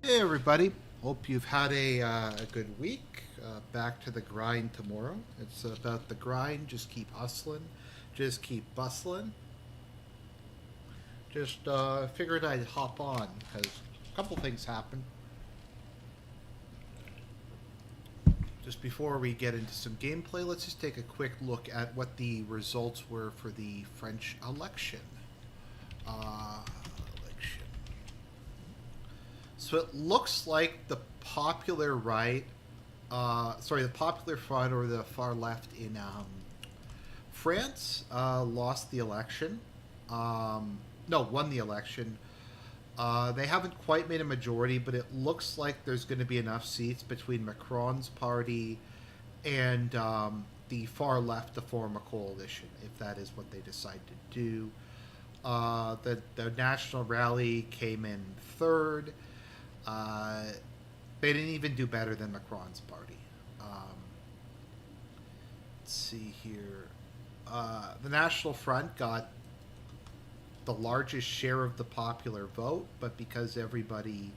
Hey everybody, hope you've had a good week. Back to the grind tomorrow. It's about the grind, just keep hustling, just keep bustling. Just figured I'd hop on because a couple things happened. Just before we get into some gameplay, let's just take a quick look at what the results were for the French election. Uh, election. So it looks like the popular right, the popular front or the far left in France lost the election. No, won the election. They haven't quite made a majority, but it looks like there's going to be enough seats between Macron's party and the far left to form a coalition, if that is what they decide to do. The National Rally came in third. Uh, they didn't even do better than Macron's party. Let's see here. The National Front got the largest share of the popular vote, but because everybody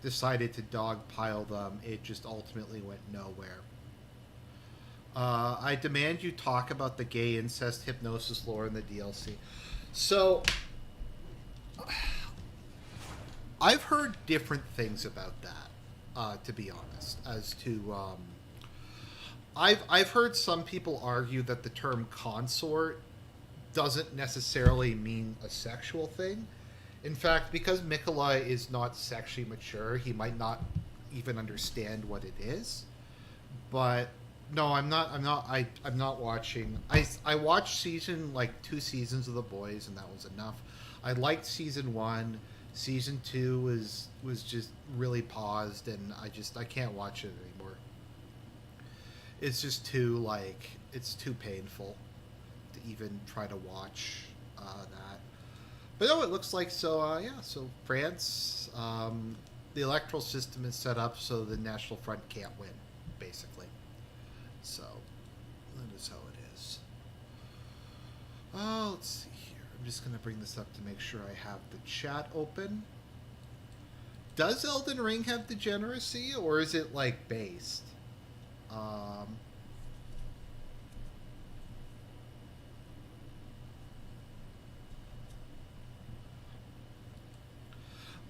decided to dogpile them, it just ultimately went nowhere. I demand you talk about the gay incest hypnosis lore in the DLC. So, I've heard different things about that, to be honest, as to. I've heard some people argue that the term consort doesn't necessarily mean a sexual thing. In fact, because Mikolai is not sexually mature, he might not even understand what it is. But no, I'm not. I'm not. I'm not watching. I watched season like 2 seasons of The Boys, and that was enough. I liked season one. Season two was just really paused, and I can't watch it anymore. It's just too it's too painful to even try to watch that. But no, it looks like so. Yeah, so France, the electoral system is set up so the National Front can't win, basically. So that is how it is. Let's see here. I'm just gonna bring this up to make sure I have the chat open. Does Elden Ring have degeneracy, or is it like based? Um,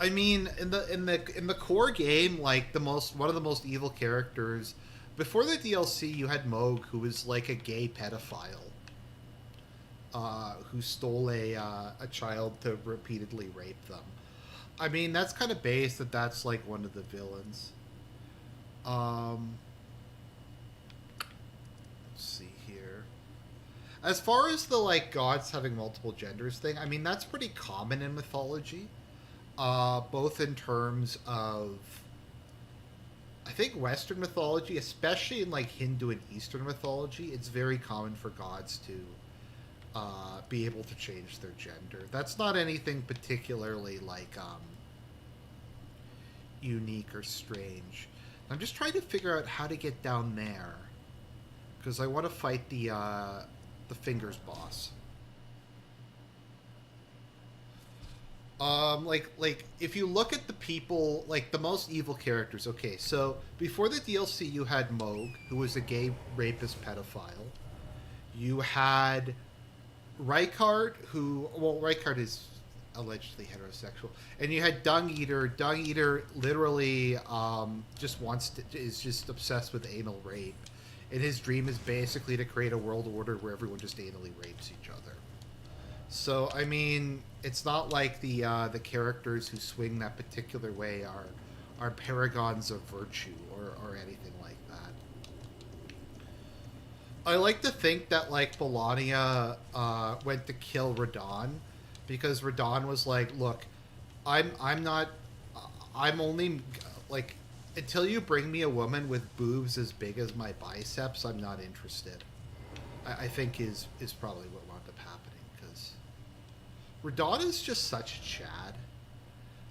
I mean, in the core game, like the most one of the most evil characters before the DLC, you had Moog, who was like a gay pedophile, who stole a child to repeatedly rape them. I mean, that's kind of based that that's like one of the villains. Um, let's see here. As far as the like gods having multiple genders thing, I mean that's pretty common in mythology. Both in terms of I think Western mythology, especially in like Hindu and Eastern mythology, it's very common for gods to be able to change their gender. That's not anything particularly unique or strange. I'm just trying to figure out how to get down there because I want to fight the fingers boss. Like if you look at the people, like the most evil characters. Okay, so before the DLC, you had Moog, who was a gay rapist pedophile. You had Rykard, Rykard is allegedly heterosexual, and you had Dung Eater. Dung Eater literally is just obsessed with anal rape, and his dream is basically to create a world order where everyone just anally rapes each other. So I mean, it's not like the characters who swing that particular way are paragons of virtue or anything like that. I like to think that like Melania went to kill Radon because Radon was like, "Look, I'm not. I'm only like until you bring me a woman with boobs as big as my biceps, I'm not interested." I think is probably what wound up happening because Radon is just such a Chad.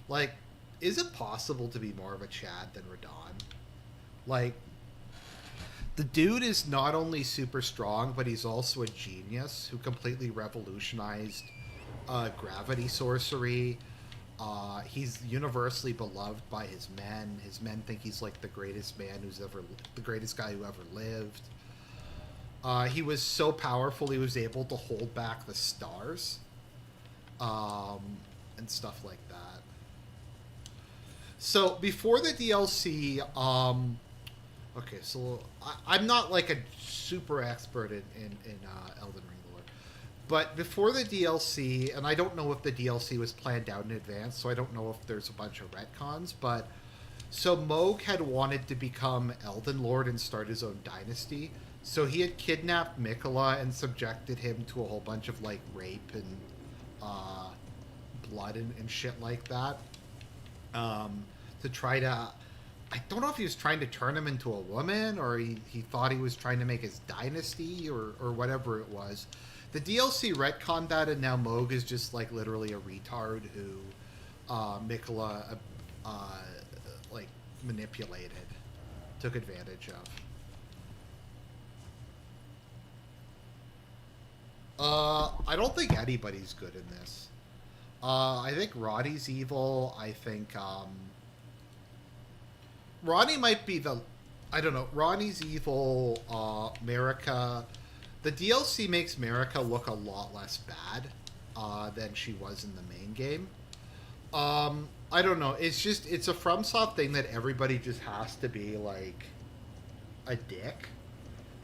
Like, is it possible to be more of a Chad than Radon? Like, the dude is not only super strong, but he's also a genius who completely revolutionized gravity sorcery. He's universally beloved by his men. His men think he's like the greatest man who's ever, the greatest guy who ever lived. He was so powerful he was able to hold back the stars, um, and stuff like that. So before the DLC, okay, so I'm not like a super expert in Elden Ring lore, but before the DLC, and I don't know if the DLC was planned out in advance, so I don't know if there's a bunch of retcons, but so Moog had wanted to become Elden Lord and start his own dynasty. So he had kidnapped Mikola and subjected him to a whole bunch of like rape and uh, blood and shit like that. To try to, I don't know if he was trying to turn him into a woman or he thought he was trying to make his dynasty or whatever it was. The DLC retconned that, and now Moog is just like literally a retard who Mikola like manipulated, took advantage of. I don't think anybody's good in this. I think Roddy's evil. I think Ronnie might be the. I don't know. Ronnie's evil. Marika. The DLC makes Marika look a lot less bad than she was in the main game. I don't know. It's a FromSoft thing that everybody just has to be like a dick.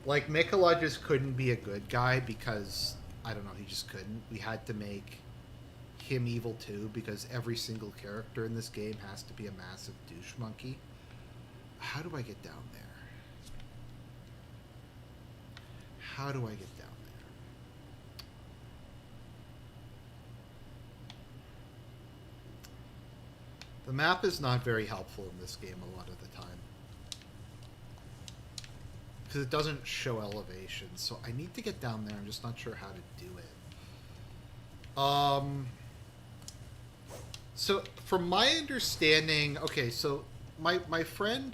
Like Mikola just couldn't be a good guy because I don't know. He just couldn't. We had to make him evil too because every single character in this game has to be a massive douche monkey. How do I get down there? How do I get down there? The map is not very helpful in this game a lot of the time. Because it doesn't show elevation, so I need to get down there. I'm just not sure how to do it. So from my understanding, okay, so my friend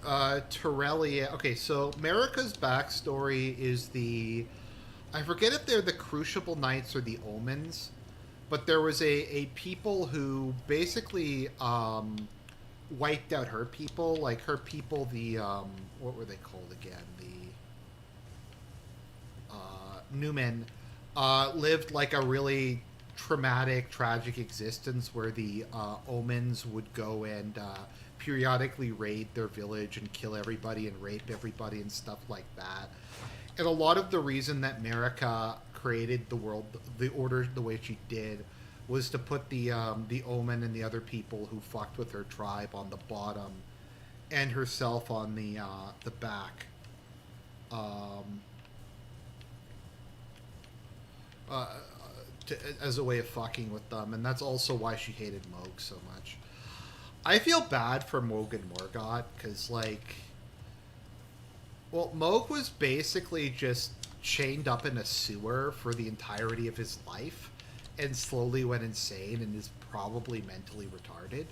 Torellia. Okay, so Marika's backstory is I forget if they're the Crucible Knights or the Omens, but there was a people who basically wiped out her people. Like her people, the what were they called again? The Newmen lived like a really traumatic, tragic existence where the Omens would go and periodically raid their village and kill everybody and rape everybody and stuff like that. And a lot of the reason that Marika created the world, the order, the way she did, was to put the Omen and the other people who fucked with her tribe on the bottom, and herself on the back. As a way of fucking with them, and that's also why she hated Moog so much. I feel bad for Moog and Morgott because, like, well, Moog was basically just chained up in a sewer for the entirety of his life and slowly went insane and is probably mentally retarded.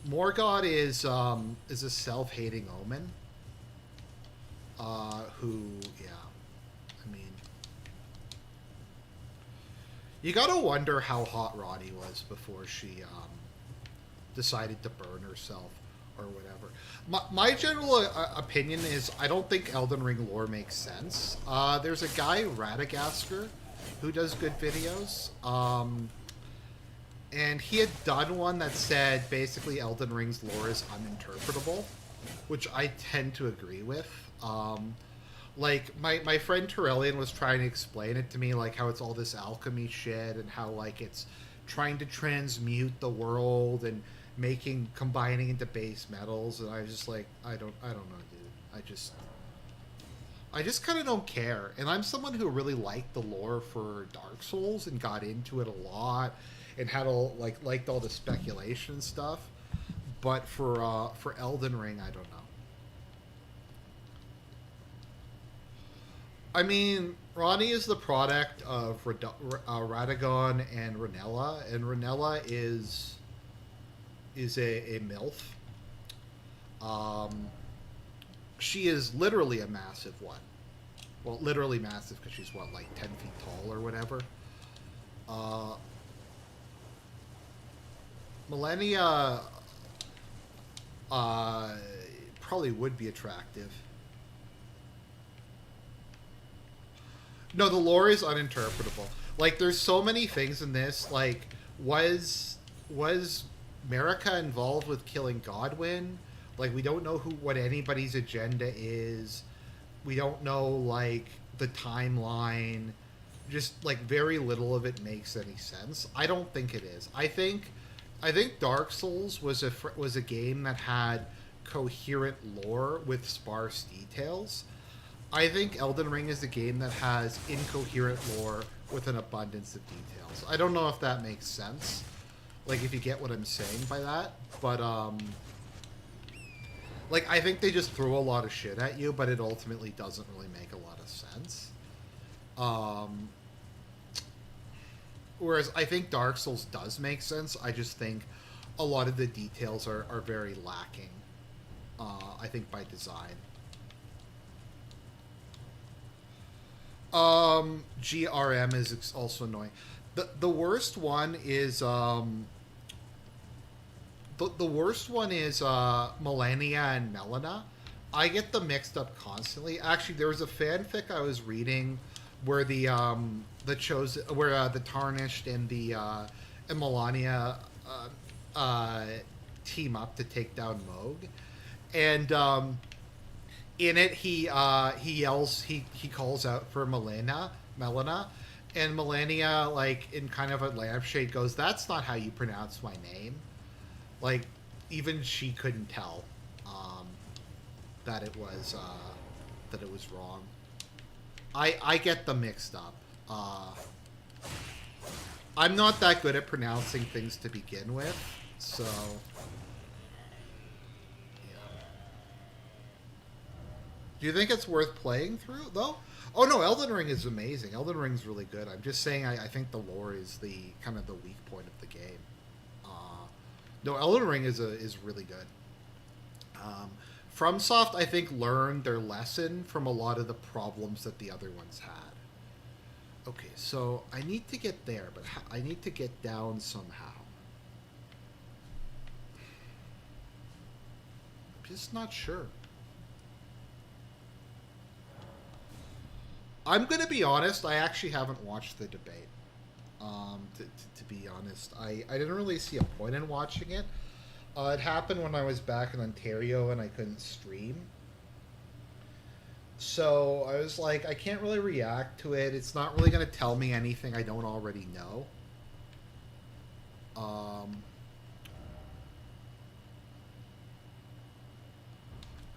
Morgott is a self-hating omen. Who, yeah, I mean, you gotta wonder how hot Ronnie was before she decided to burn herself or whatever. My general opinion is I don't think Elden Ring lore makes sense. There's a guy, Radagasker, who does good videos. And he had done one that said basically Elden Ring's lore is uninterpretable, which I tend to agree with. Like, my friend Torellian was trying to explain it to me, like how it's all this alchemy shit and how, like, it's trying to transmute the world and combining into base metals, and I was just like, I don't know, dude. I just kind of don't care. And I'm someone who really liked the lore for Dark Souls and got into it a lot and had liked all the speculation and stuff. But for Elden Ring, I don't know. I mean, Ronnie is the product of Radagon and Ranella is a MILF. She is literally a massive one. Well, literally massive because she's, what, like 10 feet tall or whatever. Millennia uh, probably would be attractive. No, the lore is uninterpretable. Like, there's so many things in this. Like, was America involved with killing Godwin? Like, we don't know what anybody's agenda is. We don't know like the timeline. Just like very little of it makes any sense. I don't think it is. I think Dark Souls was a game that had coherent lore with sparse details. I think Elden Ring is a game that has incoherent lore with an abundance of details. I don't know if that makes sense. Like if you get what I'm saying by that, but like I think they just throw a lot of shit at you, but it ultimately doesn't really make a lot of sense. Um, Whereas I think Dark Souls does make sense. I just think a lot of the details are very lacking. I think by design. GRM is also annoying. The worst one is the worst one is Millennia and Melina. I get them mixed up constantly. Actually, there was a fanfic I was reading where the chosen where the Tarnished and the and Melania team up to take down Moog, and in it he yells he calls out for Melina, and Melania like in kind of a lampshade goes, "That's not how you pronounce my name." Like even she couldn't tell that it was wrong. I get them mixed up. I'm not that good at pronouncing things to begin with, so yeah. Do you think it's worth playing through though? Oh no, Elden Ring is amazing. Elden Ring's really good. I'm just saying I think the lore is the kind of the weak point of the game. No, Elden Ring is really good. FromSoft, I think, learned their lesson from a lot of the problems that the other ones had. Okay, so I need to get there, but I need to get down somehow. I'm just not sure. I'm going to be honest, I actually haven't watched the debate. To be honest, I didn't really see a point in watching it. It happened when I was back in Ontario and I couldn't stream. So I was like, I can't really react to it. It's not really going to tell me anything I don't already know.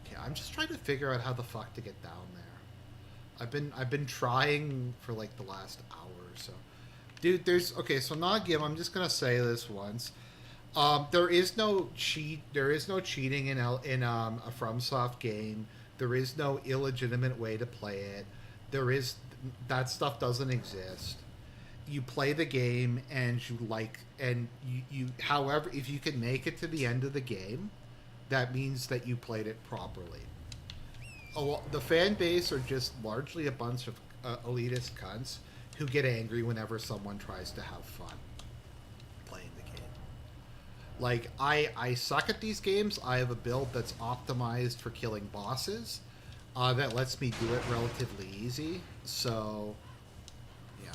Okay, I'm just trying to figure out how the fuck to get down there. I've been trying for like the last hour or so. Dude, okay, so Nagim, I'm just gonna say this once. There is no cheating in a FromSoft game. There is no illegitimate way to play it. That stuff doesn't exist. You play the game and you however, if you can make it to the end of the game, that means that you played it properly. The fan base are just largely a bunch of elitist cunts who get angry whenever someone tries to have fun playing the game. Like, I suck at these games. I have a build that's optimized for killing bosses that lets me do it relatively easy. So, yeah.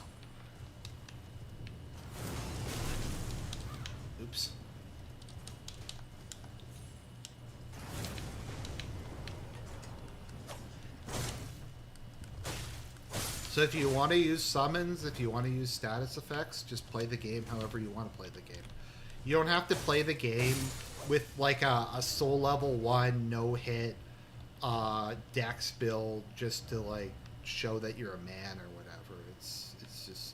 Oops. So if you want to use summons, if you want to use status effects, just play the game however you want to play the game. You don't have to play the game with like a soul level 1 no hit dex build just to like show that you're a man or whatever. It's just,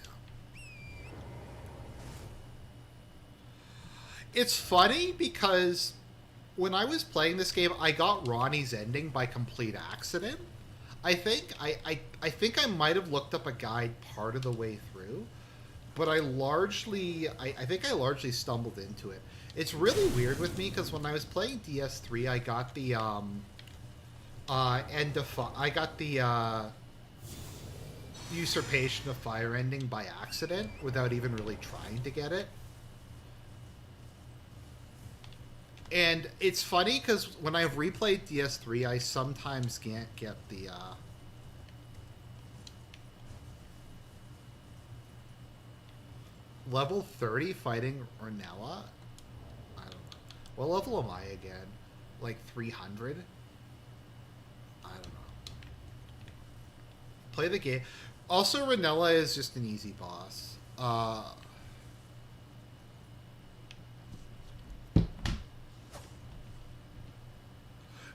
yeah. It's funny because when I was playing this game, I got Ronnie's ending by complete accident. I think I might have looked up a guide part of the way through, but I think I largely stumbled into it. It's really weird with me because when I was playing DS3, I got the I got the Usurpation of Fire ending by accident without even really trying to get it. And it's funny because when I've replayed DS3, I sometimes can't get the level 30 fighting Ornella. I don't know. What level am I again? Like 300? I don't know. Play the game. Also, Ranella is just an easy boss.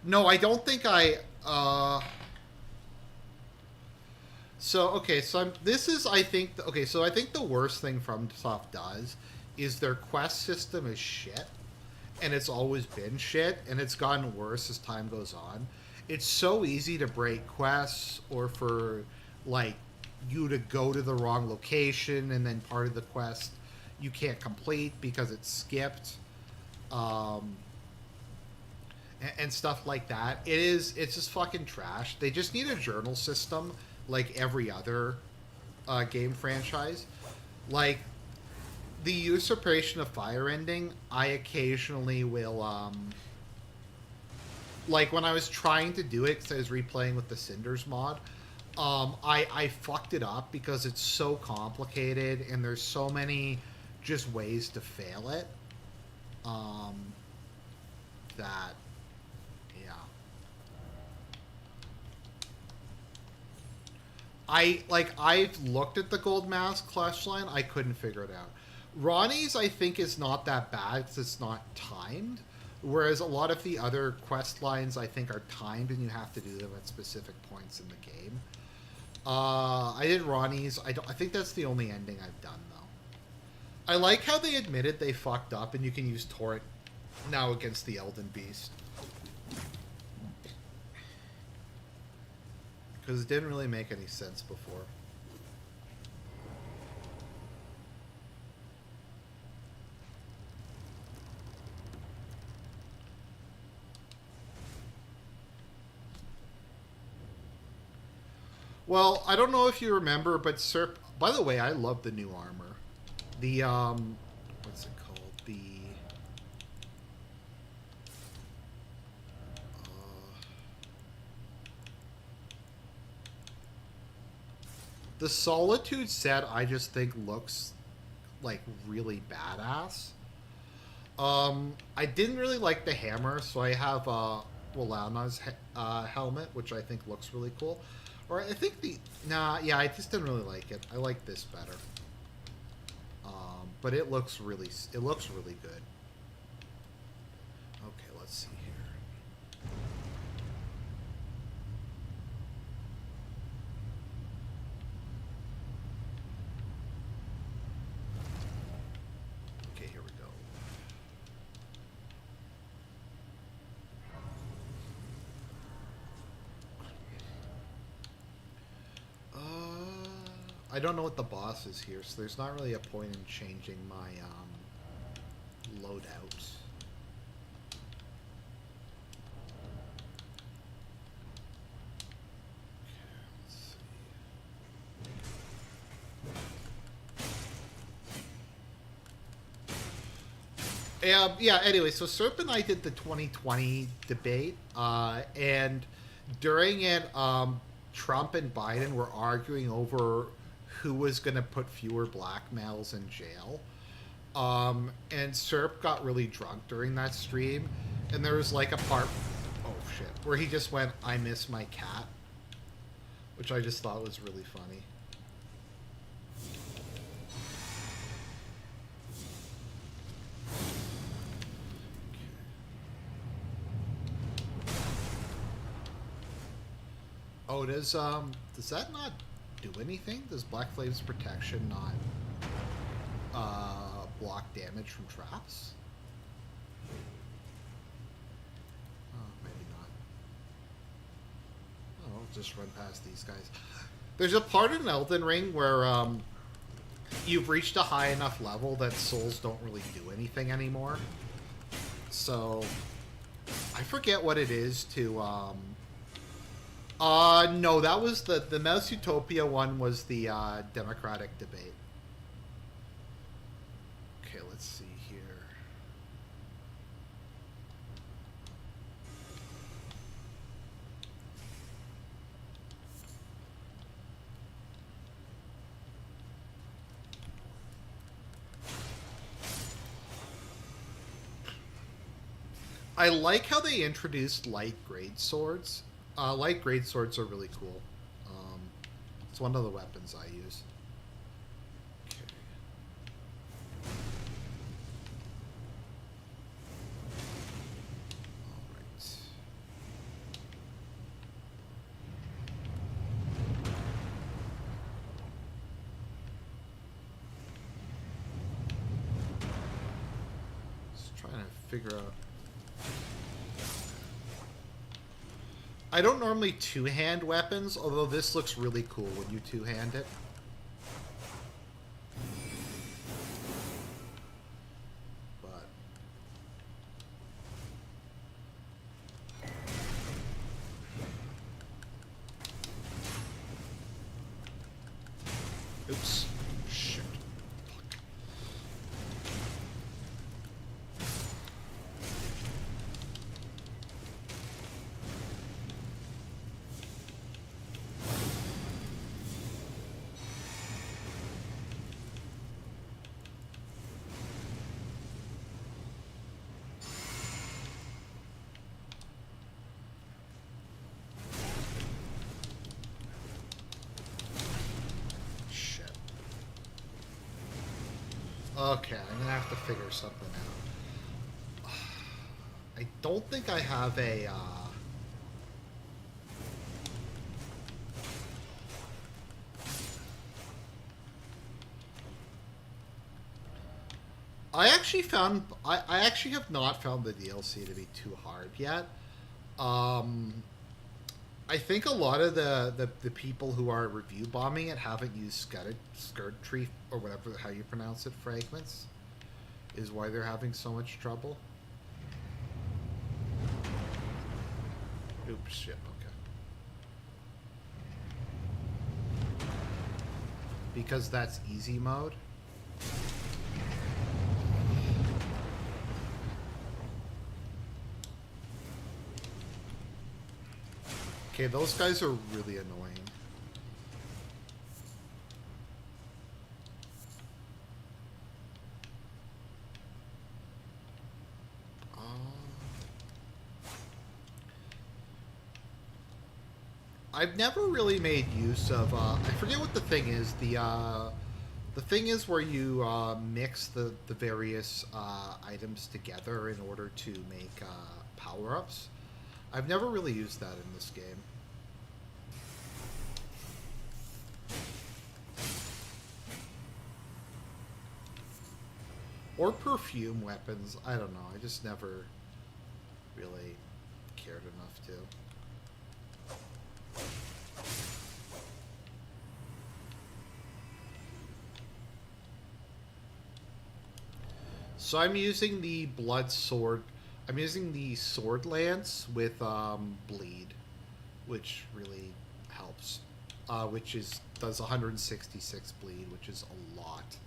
No, I don't think I. So okay, so this is I think okay, so I think the worst thing FromSoft does is their quest system is shit, and it's always been shit, and it's gotten worse as time goes on. It's so easy to break quests or for like you to go to the wrong location and then part of the quest you can't complete because it's skipped. Um, and stuff like that. It's just fucking trash. They just need a journal system like every other game franchise. Like the Usurpation of Fire ending, I occasionally will like when I was trying to do it because I was replaying with the Cinders mod. I fucked it up because it's so complicated and there's so many just ways to fail it. That I've looked at the Gold Mask quest line. I couldn't figure it out. Ronnie's I think is not that bad because it's not timed, whereas a lot of the other quest lines I think are timed and you have to do them at specific points in the game. I did Ronnie's. I think that's the only ending I've done though. I like how they admitted they fucked up and you can use Torrent now against the Elden Beast. Because it didn't really make any sense before. Well, I don't know if you remember, but Serp... By the way, I love the new armor. The, what's it called? The... The Solitude set, I just think looks like really badass. I didn't really like the hammer, so I have Walana's helmet, which I think looks really cool. Or I think the yeah, I just didn't really like it. I like this better. But it looks really good. Okay, let's see here. Okay, here we go. I don't know what the boss is here, so there's not really a point in changing my loadout. Yeah, anyway, so Serp and I did the 2020 debate, and during it, Trump and Biden were arguing over who was going to put fewer black males in jail. And Serp got really drunk during that stream, and there was like a part, oh shit, where he just went, "I miss my cat," which I just thought was really funny. Oh, does that not do anything? Does Black Flame's protection not block damage from traps? Oh, maybe not. Oh, I'll just run past these guys. There's a part in Elden Ring where you've reached a high enough level that souls don't really do anything anymore. So I forget what it is to no, that was the Mouse Utopia one was the Democratic debate. Okay, let's see here. I like how they introduced light grade swords. Light grade swords are really cool. Um, it's one of the weapons I use. Okay. All right. Just trying to figure out. I don't normally two-hand weapons, although this looks really cool when you two-hand it. But oops. Shit. Shit. Okay, I'm gonna have to figure something out. I don't think I have a, I actually have not found the DLC to be too hard yet. Um, I think a lot of the people who are review bombing it haven't used skirt tree or whatever how you pronounce it fragments is why they're having so much trouble. Oops, shit. Okay. Because that's easy mode. Okay, those guys are really annoying. I've never really made use of. I forget what the thing is. The thing is where you mix the various items together in order to make power ups. I've never really used that in this game. Or perfume weapons. I don't know. I just never really cared enough to. So I'm using the blood sword. I'm using the sword lance with bleed, which really helps. Which is does 166 bleed, which is a lot.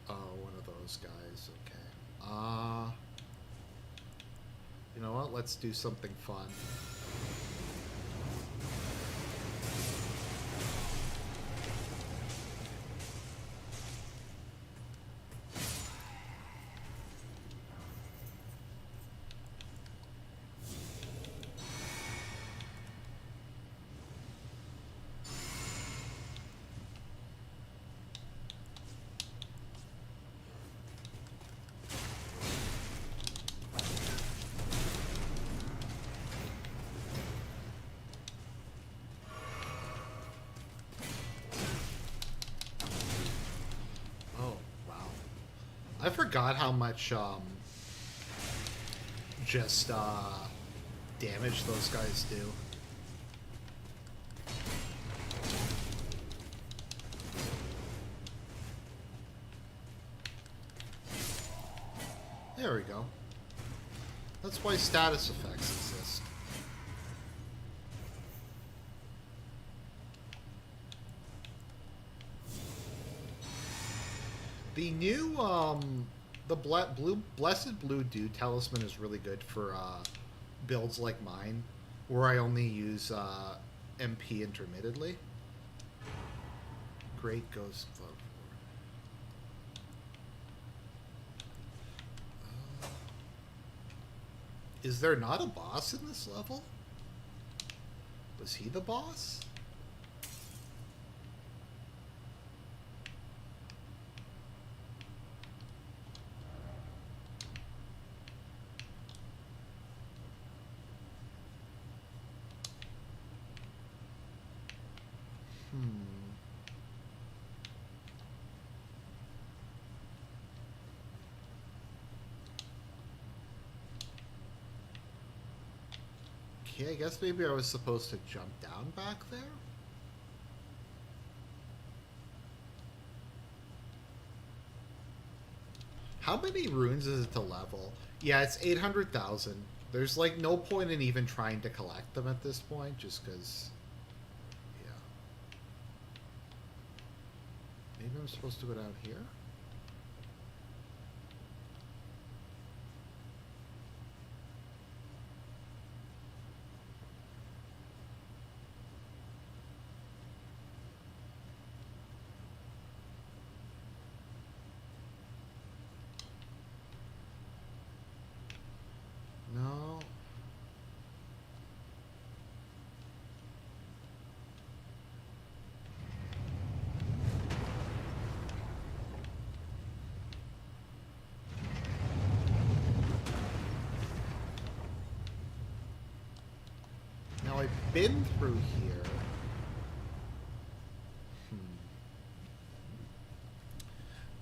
Oh, one of those guys. Okay. You know what? Let's do something fun. I forgot how much just damage those guys do. There we go. That's why status effects exist. The new, the Blessed Blue Dew Talisman is really good for builds like mine, where I only use MP intermittently. Great Ghost Glove. Is there not a boss in this level? Was he the boss? Okay, I guess maybe I was supposed to jump down back there? How many runes is it to level? Yeah, it's 800,000. There's like no point in even trying to collect them at this point, just because... Yeah. Maybe I'm supposed to go down here? No. Now I've been through here.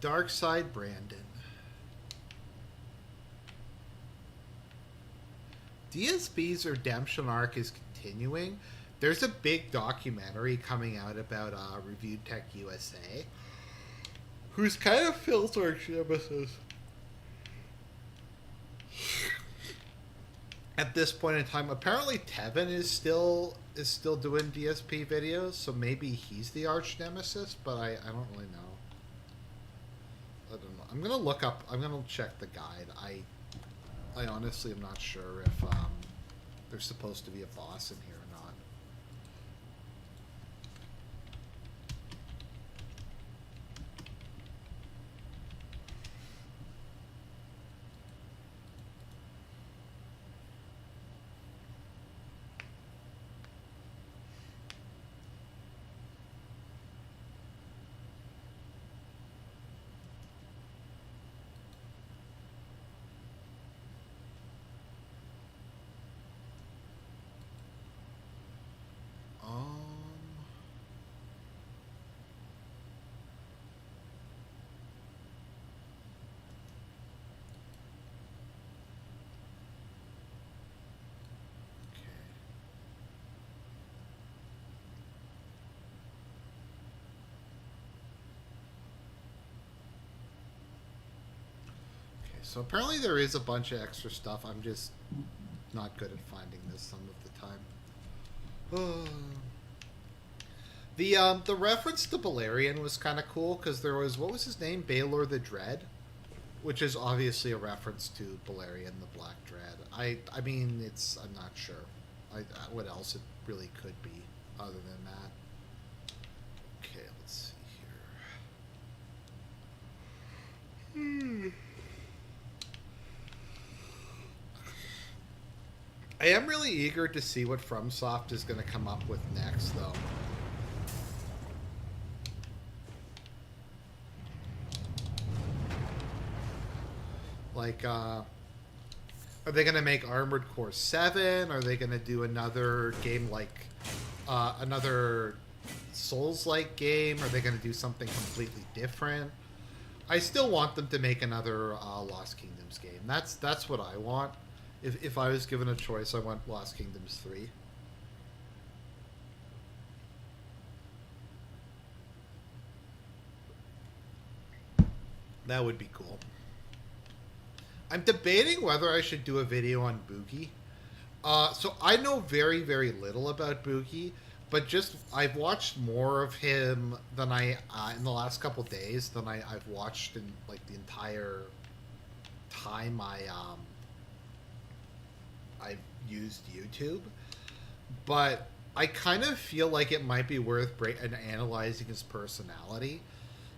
Dark Side Brandon. DSP's redemption arc is continuing. There's a big documentary coming out about Reviewed Tech USA, who's kind of filtering nemesis at this point in time. Apparently, Tevin is still doing DSP videos, so maybe he's the arch nemesis. But I don't really know. I don't know. I'm gonna look up. I'm gonna check the guide. I honestly am not sure if there's supposed to be a boss in here or not. So apparently there is a bunch of extra stuff. I'm just not good at finding this some of the time. The reference to Balerion was kind of cool because there was, what was his name? Baelor the Dread, which is obviously a reference to Balerion the Black Dread. I mean, I'm not sure what else it really could be other than that. Okay, let's see here. I am really eager to see what FromSoft is going to come up with next, though. Like, are they going to make Armored Core 7? Are they going to do another game like, another Souls-like game? Are they going to do something completely different? I still want them to make another Lost Kingdoms game. That's what I want. If I was given a choice, I want Lost Kingdoms 3. That would be cool. I'm debating whether I should do a video on Boogie. So I know very, very little about Boogie, but just I've watched more of him than I in the last couple days than I've watched in like the entire time I've used YouTube, but I kind of feel like it might be worth analyzing his personality,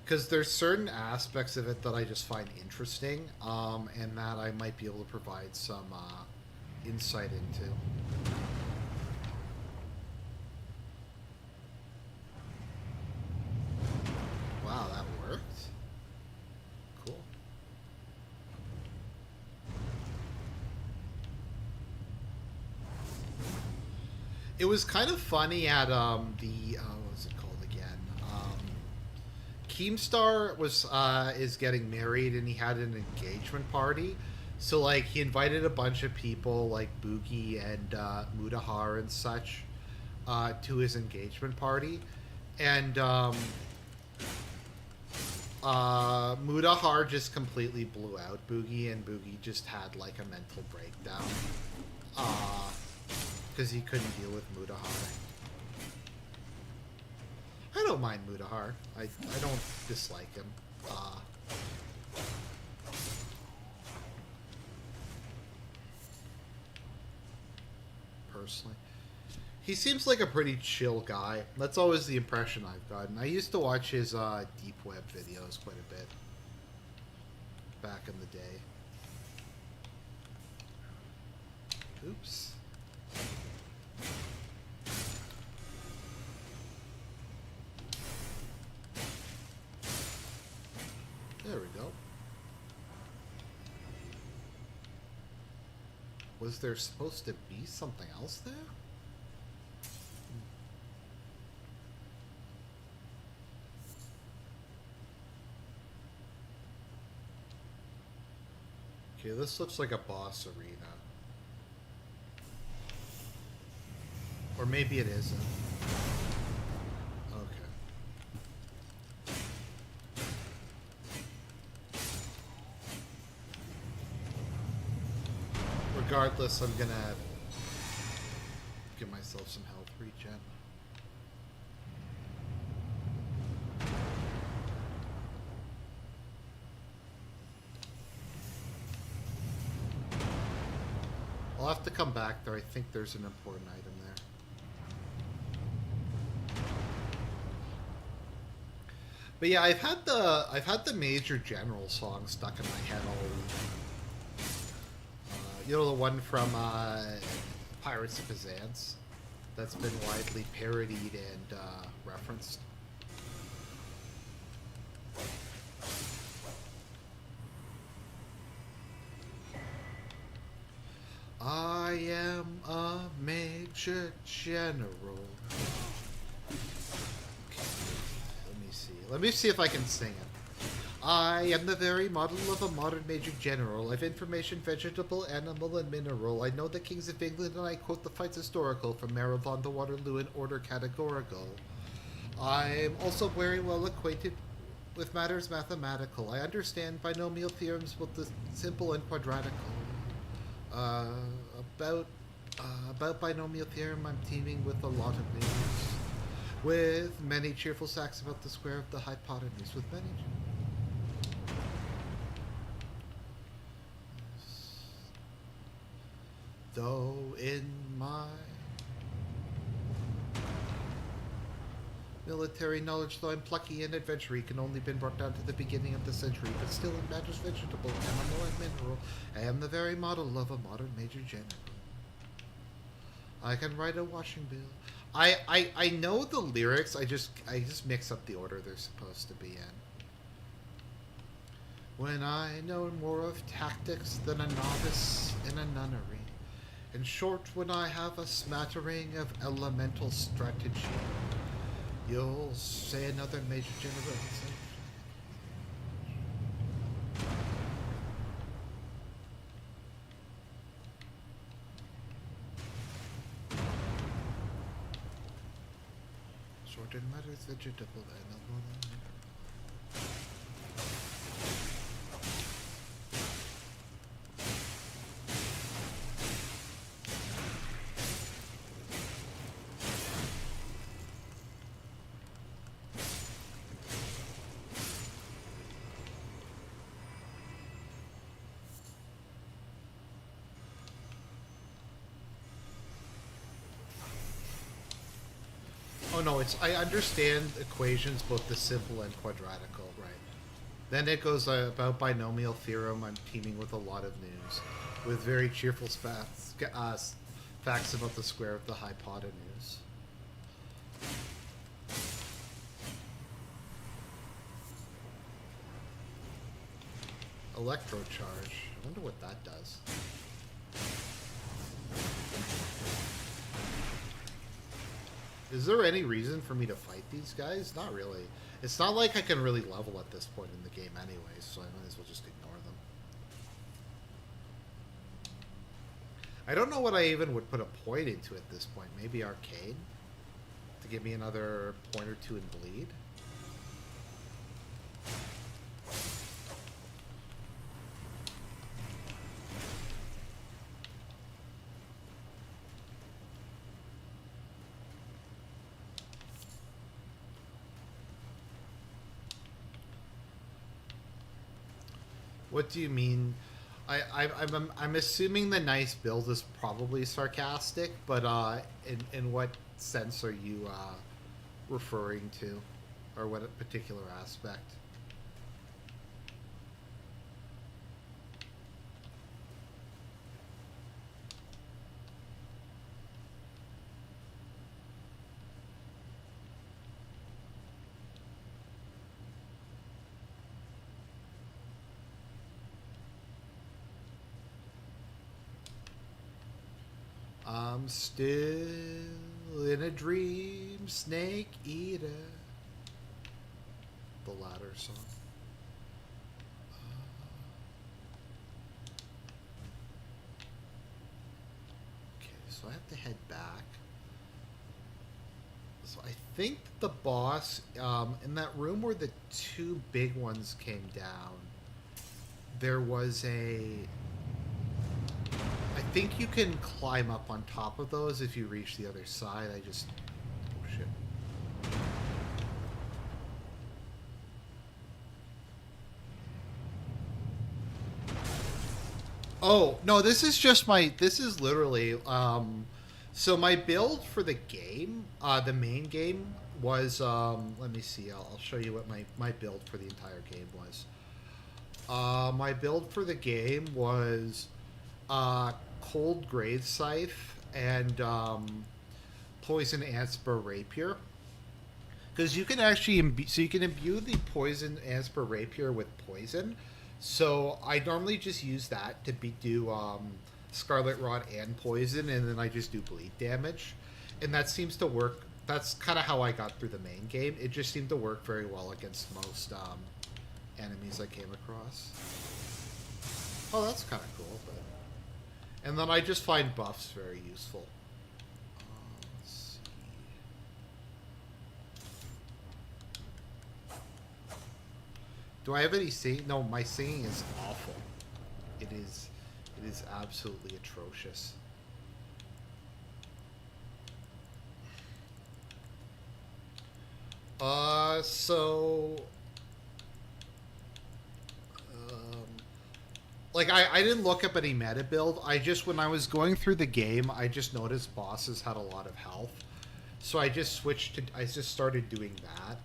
because there's certain aspects of it that I just find interesting, and that I might be able to provide some insight into. Wow, that worked. Cool. It was kind of funny at what was it called again? Keemstar is getting married and he had an engagement party. So like he invited a bunch of people like Boogie and Mudahar and such to his engagement party, and Mudahar just completely blew out Boogie, and Boogie just had like a mental breakdown because he couldn't deal with Mudahar. I don't mind Mudahar. I don't dislike him. Personally, he seems like a pretty chill guy. That's always the impression I've gotten. I used to watch his deep web videos quite a bit back in the day. Oops. There we go. Was there supposed to be something else there? Okay, this looks like a boss arena. Or maybe it isn't. Okay. Regardless, I'm gonna give myself some health regen. I'll have to come back there. I think there's an important item there. But yeah, I've had the Major General song stuck in my head all week. You know, the one from Pirates of Penzance that's been widely parodied and referenced. I am a Major General. Okay, let me see if I can sing it. I am the very model of a modern Major General. I've information, vegetable, animal, and mineral. I know the kings of England, and I quote the fights historical from Marathon to Waterloo in order categorical. I'm also very well acquainted with matters mathematical. I understand binomial theorems, both the simple and quadratical. About binomial theorem, I'm teaming with a lot of names. With many cheerful sacks about the square of the hypotenuse. With many... Though in my military knowledge, though I'm plucky and adventurous, can only been brought down to the beginning of the century, but still in matters vegetable, animal, and mineral, I am the very model of a modern Major General. I can write a washing bill. I know the lyrics, I just mix up the order they're supposed to be in. When I know more of tactics than a novice in a nunnery. In short, when I have a smattering of elemental strategy, you'll say another Major General. Short in matters vegetable animal. Oh no, I understand equations, both the simple and quadratical, right? Then it goes about binomial theorem. I'm teaming with a lot of news, with very cheerful facts about the square of the hypotenuse. Electrocharge. I wonder what that does. Is there any reason for me to fight these guys? Not really. It's not like I can really level at this point in the game anyway, so I might as well just ignore them. I don't know what I even would put a point into at this point. Maybe arcade? To give me another point or two in bleed? What do you mean? I'm assuming the nice build is probably sarcastic, but in what sense are you referring to, or what particular aspect? I'm still in a dream, snake eater. The latter song. Okay, so I have to head back. So I think the boss, in that room where the two big ones came down, there was I think you can climb up on top of those if you reach the other side. Oh shit. Oh, no, this is literally, so my build for the game, the main game was, let me see, I'll show you what my build for the entire game was. My build for the game was, Cold Grave Scythe and Poison Antspur Rapier, because you can actually you can imbue the Poison Antspur Rapier with poison. So I normally just use that to do Scarlet Rot and poison, and then I just do bleed damage, and that seems to work. That's kind of how I got through the main game. It just seemed to work very well against most enemies I came across. Oh, that's kind of cool. But and then I just find buffs very useful. Let's see. Do I have any singing? No, my singing is awful. It is absolutely atrocious. So like I didn't look up any meta build. When I was going through the game, I just noticed bosses had a lot of health, so I just started doing that.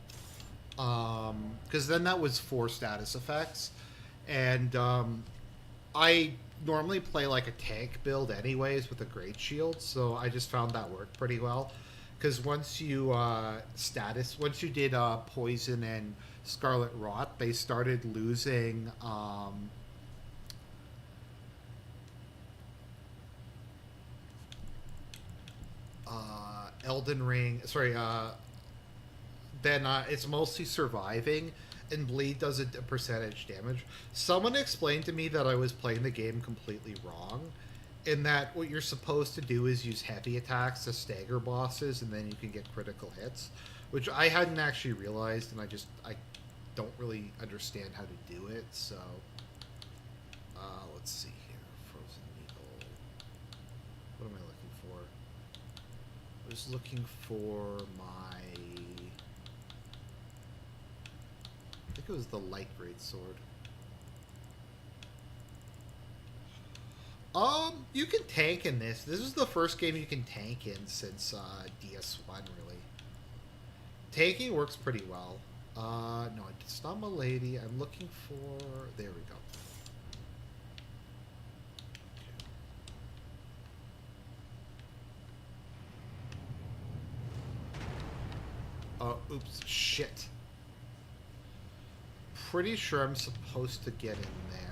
Because then that was 4 status effects, and I normally play like a tank build anyways with a great shield, so I just found that worked pretty well. Because once you did poison and Scarlet Rot, they started losing Elden Ring. Then it's mostly surviving, and bleed does a percentage damage. Someone explained to me that I was playing the game completely wrong, in that what you're supposed to do is use heavy attacks to stagger bosses, and then you can get critical hits, which I hadn't actually realized, and I don't really understand how to do it. So let's see here. Frozen Eagle. What am I looking for? I was looking for my... I think it was the light great sword. You can tank in this. This is the first game you can tank in since DS1, really. Tanking works pretty well. No, it's not my lady. I'm looking for... There we go. Oh, oops. Shit. Pretty sure I'm supposed to get in there.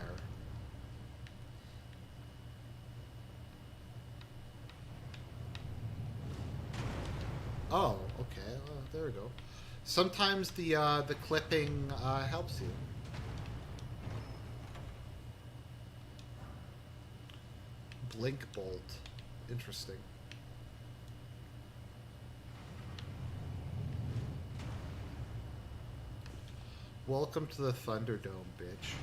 Oh, okay. There we go. Sometimes the clipping helps you. Blink bolt. Interesting. Welcome to the Thunderdome, bitch.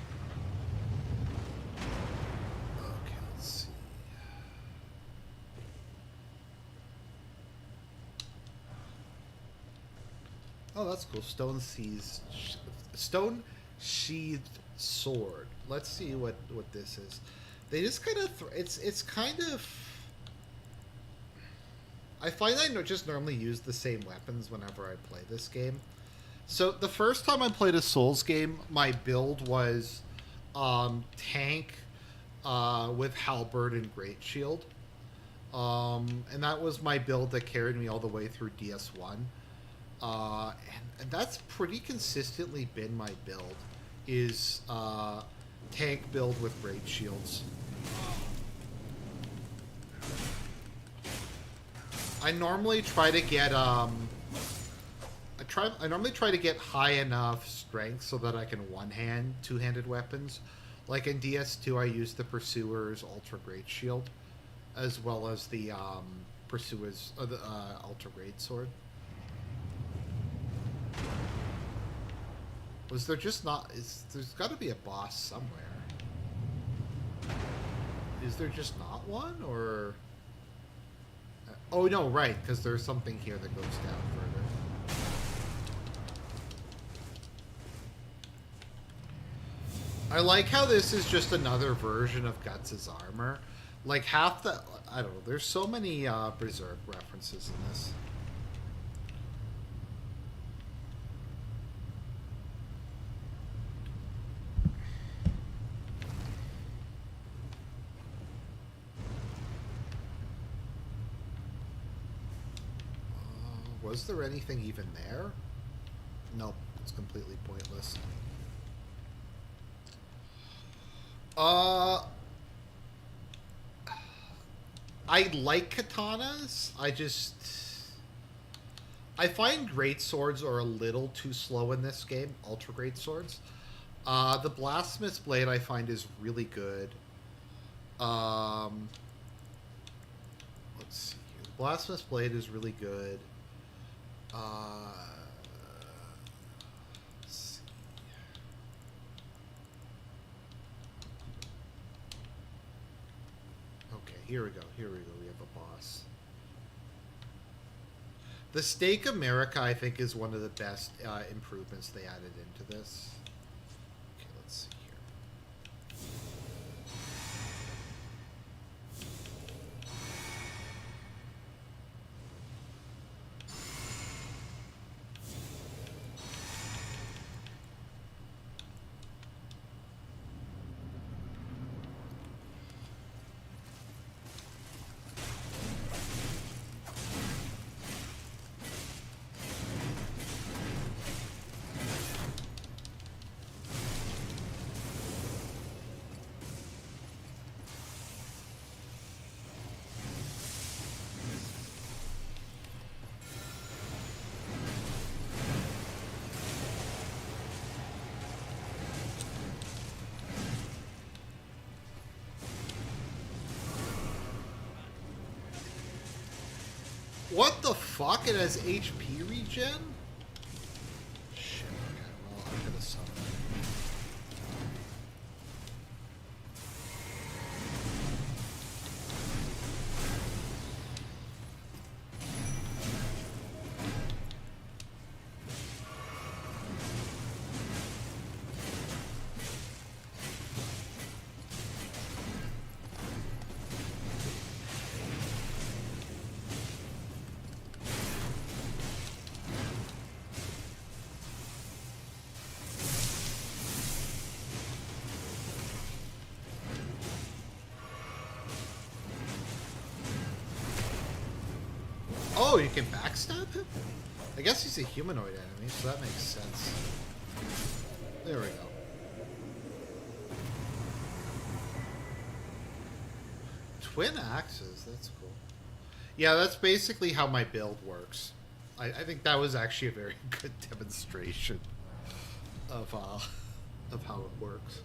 Okay, let's see. Oh, that's cool. Stone sheathed sword. Let's see what this is. They just kind of it's kind of. I find I just normally use the same weapons whenever I play this game. So the first time I played a Souls game, my build was tank with halberd and great shield, and that was my build that carried me all the way through DS1. And that's pretty consistently been my build, is tank build with great shields. I normally try to get I normally try to get high enough strength so that I can two-handed weapons. Like in DS2, I use the Pursuer's Ultra Great Shield, as well as the Pursuer's Ultra Great Sword. Was there just not... there's got to be a boss somewhere. Is there just not one, or... Oh, no, right, because there's something here that goes down further. I like how this is just another version of Guts' armor. Like, half the... I don't know, there's so many Berserk references in this. Was there anything even there? Nope, it's completely pointless. I like katanas. I find great swords are a little too slow in this game. Ultra great swords. The Blasphemous Blade I find is really good. Let's see here. The Blasphemous Blade is really good. Let's see. Okay, here we go. Here we go. We have a boss. The Stake America, I think, is one of the best improvements they added into this. Okay, let's see here. What the fuck? It has HP regen? Shit, okay, well, I'm gonna summon it. Oh, you can backstab him? I guess he's a humanoid enemy, so that makes sense. There we go. Twin axes, that's cool. Yeah, that's basically how my build works. I think that was actually a very good demonstration of how it works.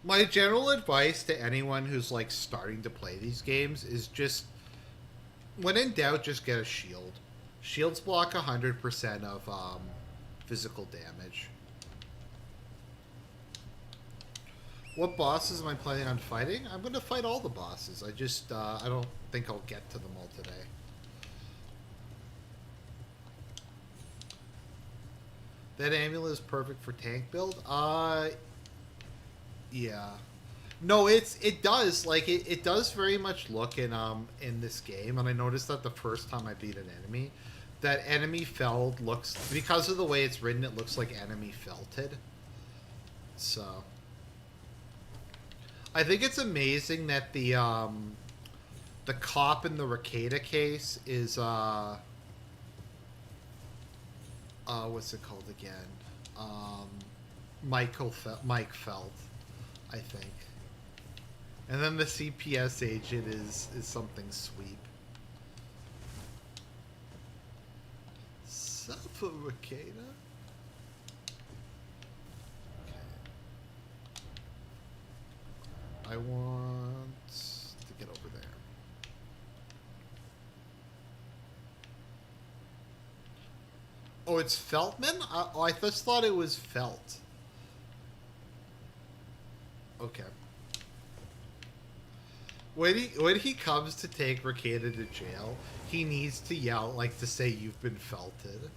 My general advice to anyone who's like starting to play these games is just, when in doubt, just get a shield. Shields block 100% of physical damage. What bosses am I planning on fighting? I'm going to fight all the bosses. I just, I don't think I'll get to them all today. That amulet is perfect for tank build? Yeah. No, it does. Like, it does very much look in this game, and I noticed that the first time I beat an enemy, that enemy felled looks, because of the way it's written, it looks like enemy felted. So I think it's amazing that the cop in the Ricada case is what's it called again? Mike Felt, I think. And then the CPS agent is something sweep. Suffer Ricada? I want to get over there. Oh, it's Feltman? I just thought it was Felt. Okay. When he comes to take Ricada to jail, he needs to yell, like, to say you've been felted.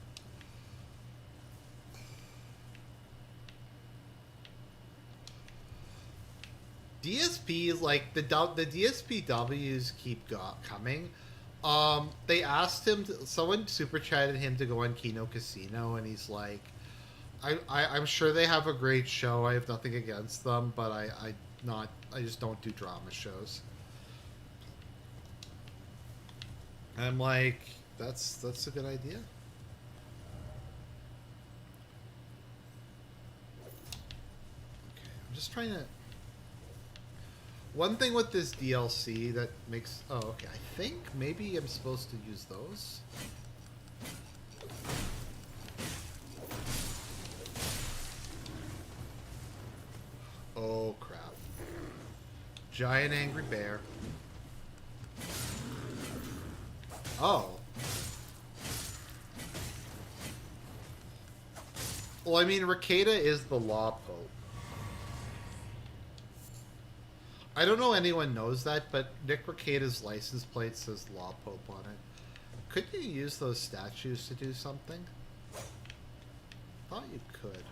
DSP, like, the DSPWs keep coming. They asked him, someone super chatted him to go on Kino Casino, and he's like, I'm sure they have a great show. I have nothing against them, but I just don't do drama shows. And I'm like, that's a good idea. Okay, I'm just trying to. One thing with this DLC that makes... Oh, okay. I think maybe I'm supposed to use those. Oh, crap. Giant angry bear. Oh. Well, I mean, Ricada is the law pope. I don't know anyone knows that, but Nick Ricada's license plate says Law Pope on it. Couldn't you use those statues to do something? Thought you could.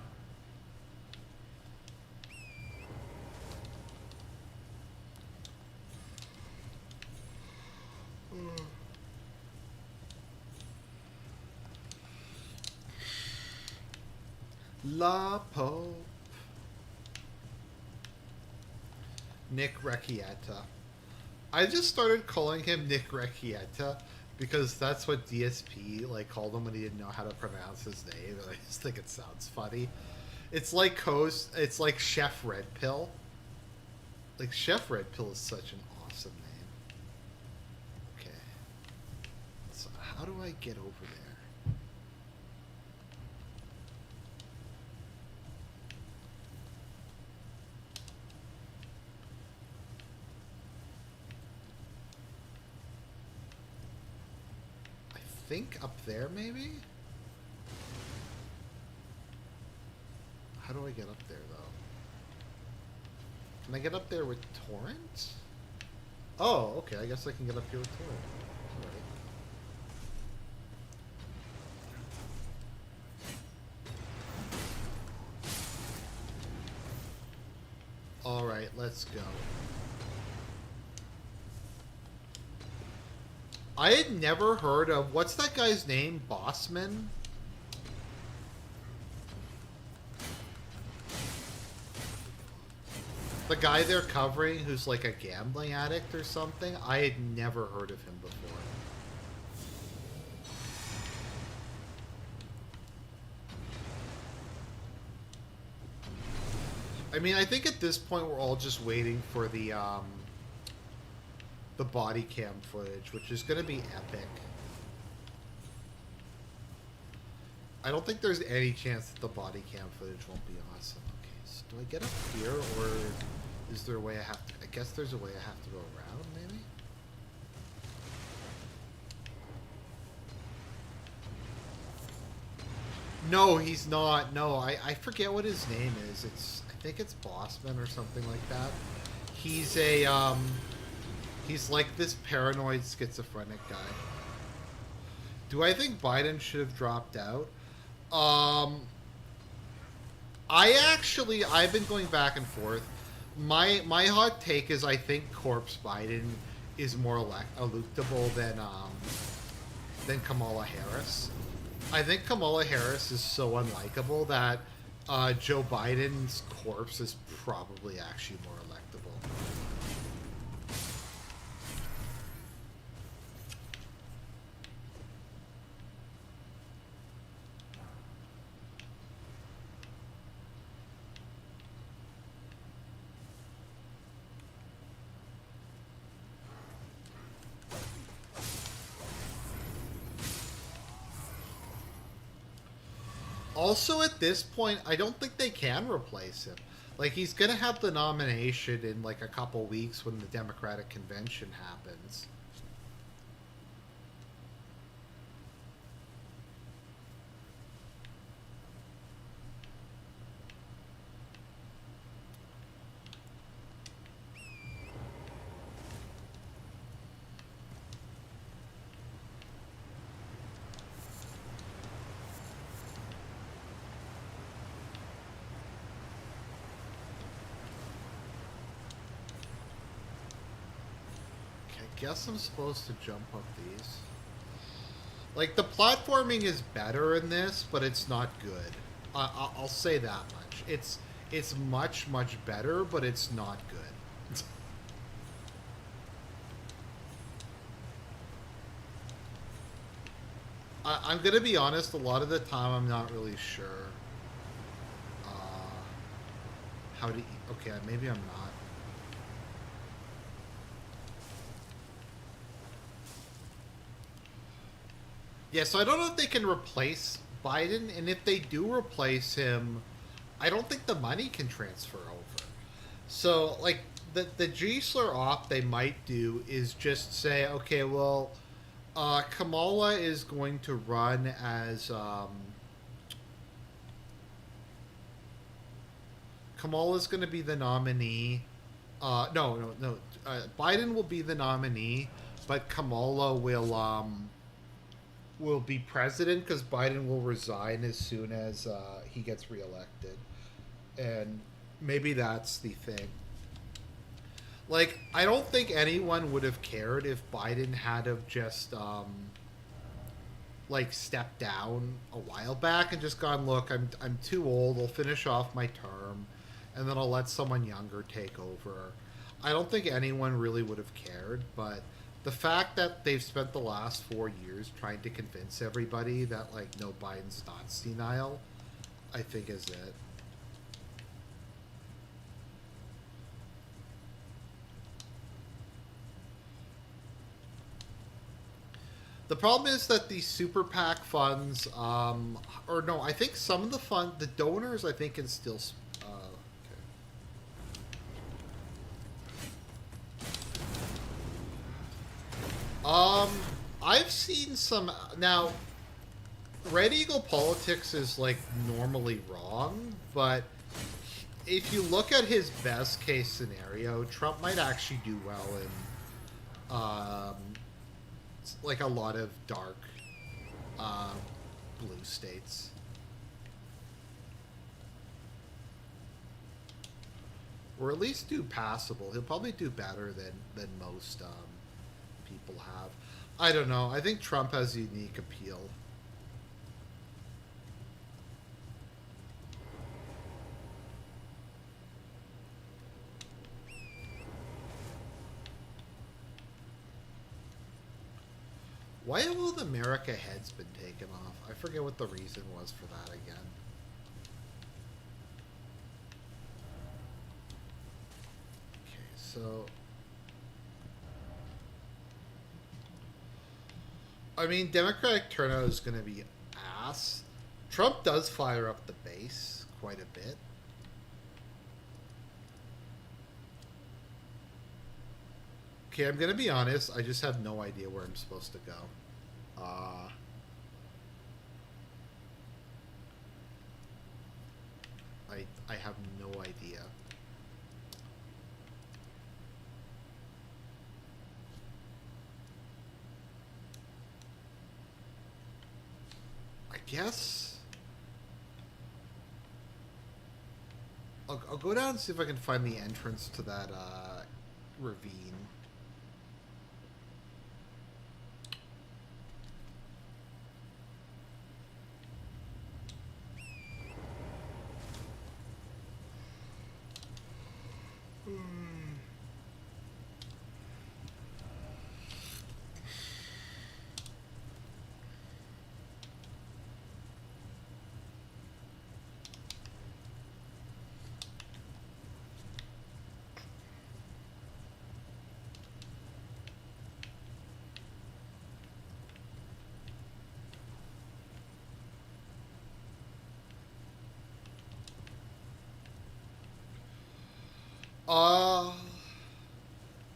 La Pope. Nick Recchietta. I just started calling him Nick Recchietta because that's what DSP like called him when he didn't know how to pronounce his name, and I just think it sounds funny. It's like it's like Chef Red Pill. Like, Chef Red Pill is such an awesome name. Okay. So how do I get over there? I think up there, maybe? How do I get up there, though? Can I get up there with Torrent? Oh, okay, I guess I can get up here with Torrent. Alright. Alright, let's go. I had never heard of... What's that guy's name? Bossman? The guy they're covering who's like a gambling addict or something, I had never heard of him before. I mean, I think at this point we're all just waiting for the body cam footage, which is going to be epic. I don't think there's any chance that the body cam footage won't be awesome. Okay, so do I get up here, or is there a way I have to... I guess there's a way I have to go around, maybe? No, he's not. No, I forget what his name is. I think it's Bossman or something like that. He's he's like this paranoid schizophrenic guy. Do I think Biden should have dropped out? I've been going back and forth. My hot take is I think Corpse Biden is more electable than Kamala Harris. I think Kamala Harris is so unlikable that Joe Biden's corpse is probably actually more electable. Also, at this point, I don't think they can replace him. Like, he's going to have the nomination in, like, a couple weeks when the Democratic Convention happens. Guess I'm supposed to jump up these. Like, the platforming is better in this, but it's not good. I'll say that much. It's much, much better, but it's not good. I'm gonna be honest, a lot of the time I'm not really sure how to... Okay, maybe I'm not. Yeah, so I don't know if they can replace Biden, and if they do replace him, I don't think the money can transfer over. So, like, the Giesler op they might do is just say, okay, well, Kamala is going to run as, Kamala's going to be the nominee. No. Biden will be the nominee, but Kamala will be president because Biden will resign as soon as he gets reelected. And maybe that's the thing. Like, I don't think anyone would have cared if Biden had have just, like, stepped down a while back and just gone, look, I'm too old, I'll finish off my term, and then I'll let someone younger take over. I don't think anyone really would have cared, but the fact that they've spent the last 4 years trying to convince everybody that, like, no, Biden's not senile, I think is it. The problem is that the super PAC funds, or no, I think some of the donors, I think, can still. I've seen some now. Red Eagle politics is like normally wrong, but if you look at his best case scenario, Trump might actually do well in like a lot of dark blue states. Or at least do passable. He'll probably do better than most people have. I don't know. I think Trump has a unique appeal. Why have all the America heads been taken off? I forget what the reason was for that again. Okay, so... I mean, Democratic turnout is going to be ass. Trump does fire up the base quite a bit. Okay, I'm going to be honest. I just have no idea where I'm supposed to go. I have no idea. I guess I'll go down and see if I can find the entrance to that ravine.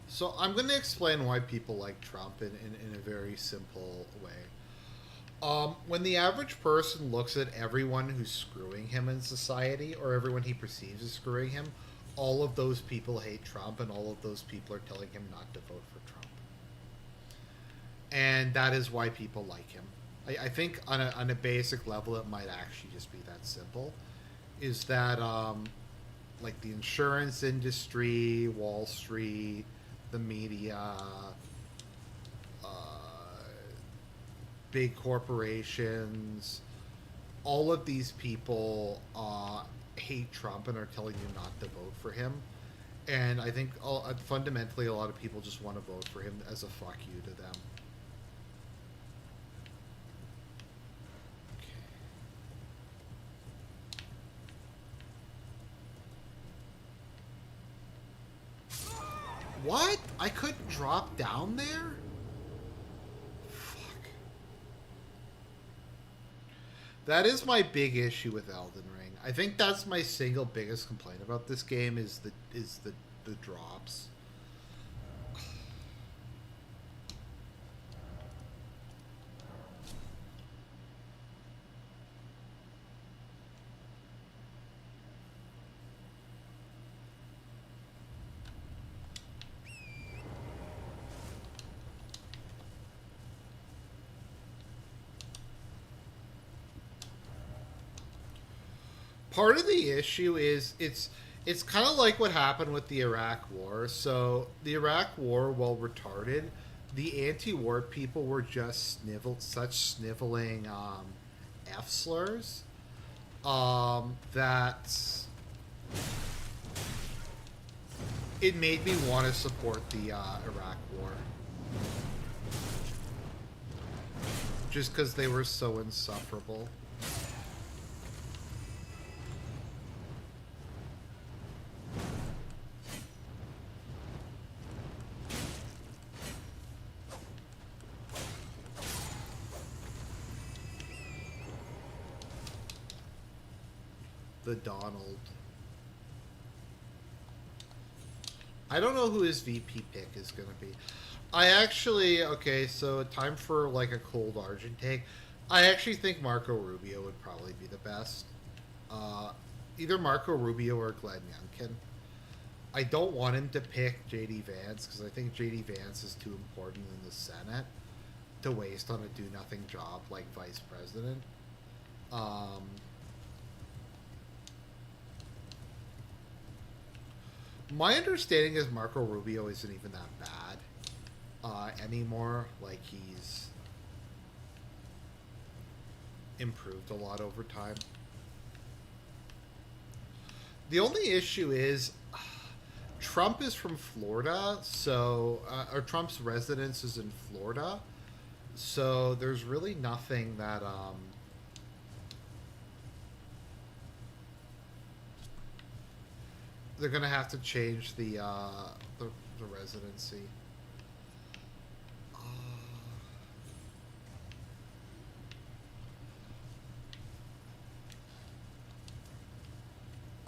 So I'm going to explain why people like Trump in a very simple way. When the average person looks at everyone who's screwing him in society, or everyone he perceives as screwing him, all of those people hate Trump, and all of those people are telling him not to vote for Trump. And that is why people like him. I think on a basic level, it might actually just be that simple. Is that like the insurance industry, Wall Street, the media, big corporations, all of these people hate Trump and are telling you not to vote for him. And I think fundamentally a lot of people just want to vote for him as a fuck you to them. What? I couldn't drop down there? Fuck. That is my big issue with Elden Ring. I think that's my single biggest complaint about this game is the drops. Part of the issue is it's kind of like what happened with the Iraq War. So the Iraq War, while retarded, the anti-war people were just sniveling F slurs that it made me want to support the Iraq War just because they were so insufferable. The Donald. I don't know who his VP pick is going to be. Okay, so time for like a cold Argent take. I actually think Marco Rubio would probably be the best. Either Marco Rubio or Glenn Youngkin. I don't want him to pick JD Vance because I think JD Vance is too important in the Senate to waste on a do-nothing job like vice president. My understanding is Marco Rubio isn't even that bad anymore. Like, he's improved a lot over time. The only issue is Trump is from Florida, so or Trump's residence is in Florida, So there's really nothing that they're gonna have to change the residency. Uh,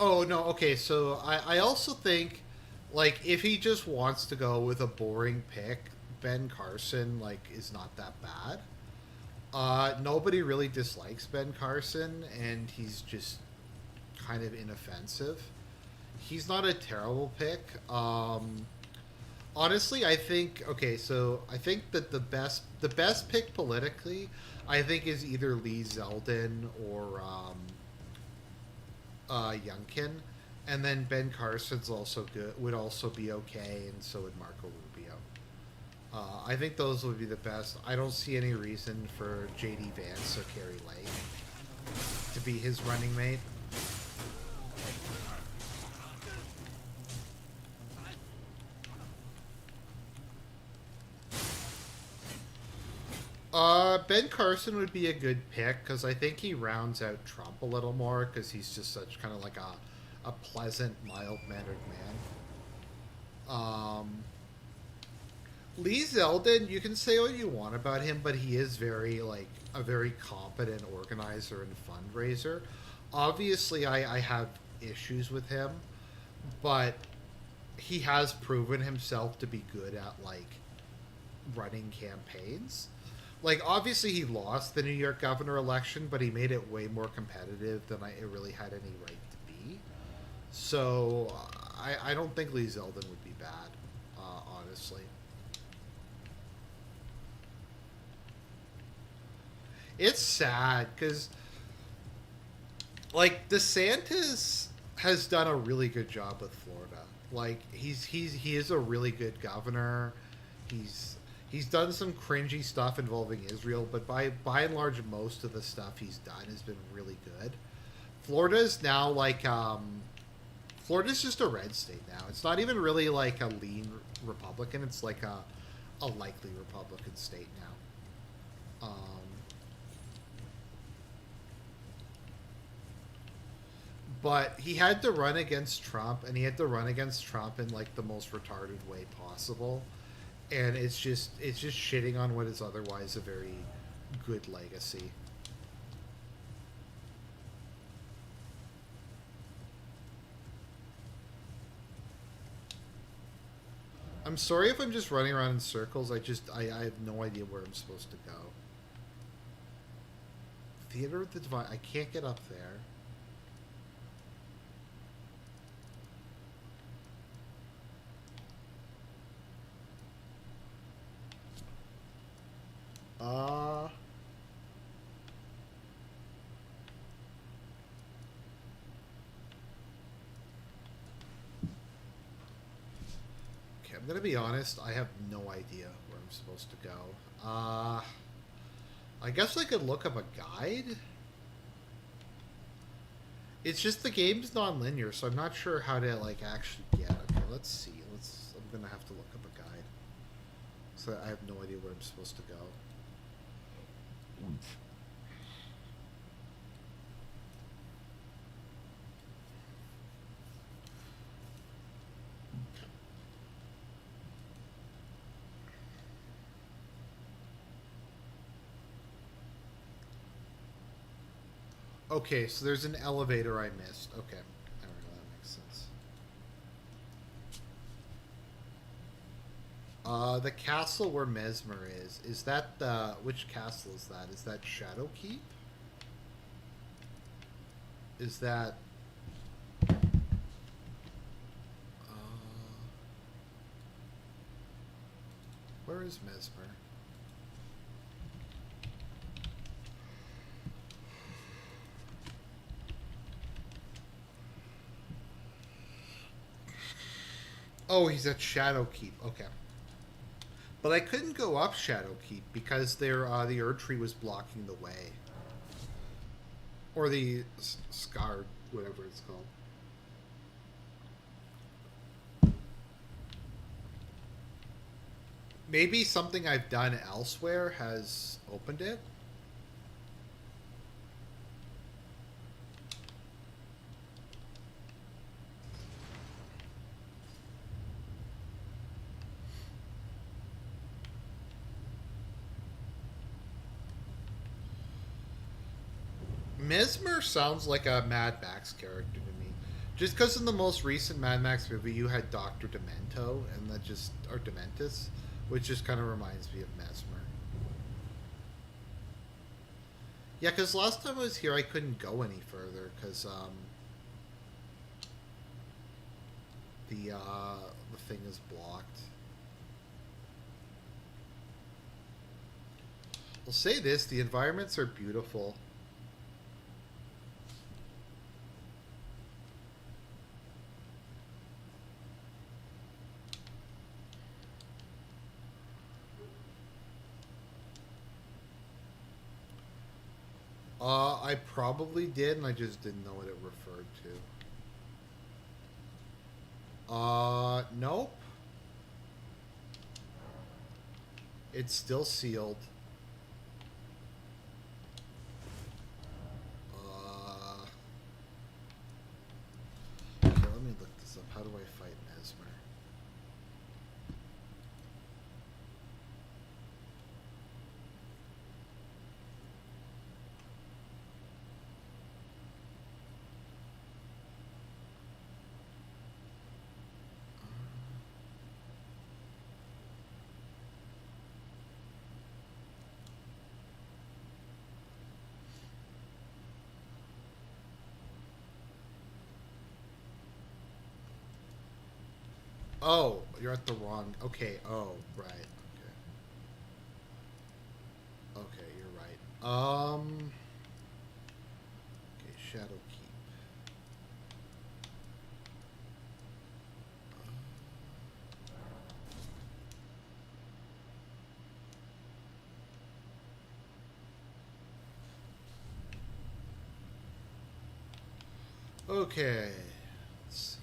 oh no, okay. So I also think like if he just wants to go with a boring pick, Ben Carson like is not that bad. Nobody really dislikes Ben Carson, and he's just kind of inoffensive. He's not a terrible pick. Honestly, I think okay. So I think that the best pick politically, I think, is either Lee Zeldin or Youngkin, and then Ben Carson's also good. Would also be okay, and so would Marco Rubio. I think those would be the best. I don't see any reason for JD Vance or Kerry Lake to be his running mate. Ben Carson would be a good pick because I think he rounds out Trump a little more because he's just such kind of like a pleasant, mild mannered man. Lee Zeldin, you can say what you want about him, but he is very like a very competent organizer and fundraiser. Obviously, I have issues with him, but he has proven himself to be good at like running campaigns. Like obviously he lost the New York governor election, but he made it way more competitive than it really had any right to be. So I don't think Lee Zeldin would be bad, honestly. It's sad because like DeSantis has done a really good job with Florida. Like he is a really good governor. He's he's done some cringy stuff involving Israel, but by and large, most of the stuff he's done has been really good. Florida is now like Florida's just a red state now. It's not even really like a lean Republican. It's like a likely Republican state now. But he had to run against Trump, and he had to run against Trump in like the most retarded way possible. And it's just shitting on what is otherwise a very good legacy. I'm sorry if I'm just running around in circles. I have no idea where I'm supposed to go. Theater of the Divine. I can't get up there. Uh okay, I'm gonna be honest, I have no idea where I'm supposed to go. I guess I could look up a guide. It's just the game's non-linear, so I'm not sure how to like actually get. Okay, let's see. I'm gonna have to look up a guide. So I have no idea where I'm supposed to go. Okay, so there's an elevator I missed. Okay, I don't know, that makes sense. The castle where Mesmer is that the which castle is that? Is that Shadowkeep? Is that where is Mesmer? Oh, he's at Shadowkeep. Okay. But I couldn't go up Shadowkeep because the Erd Tree was blocking the way. Or the Scar, whatever it's called. Maybe something I've done elsewhere has opened it. Mesmer sounds like a Mad Max character to me. Just because in the most recent Mad Max movie you had Dr. Demento, and that just, or Dementus, which just kind of reminds me of Mesmer. Yeah, because last time I was here I couldn't go any further because the thing is blocked. I'll say this: the environments are beautiful. I probably did, and I just didn't know what it referred to. Nope. It's still sealed. Okay, let me look this up. How do I fight Mesmer? Oh, you're at the wrong. Okay. Oh, right. Okay. Okay, you're right. Okay, Shadow Keep. Okay. Let's see.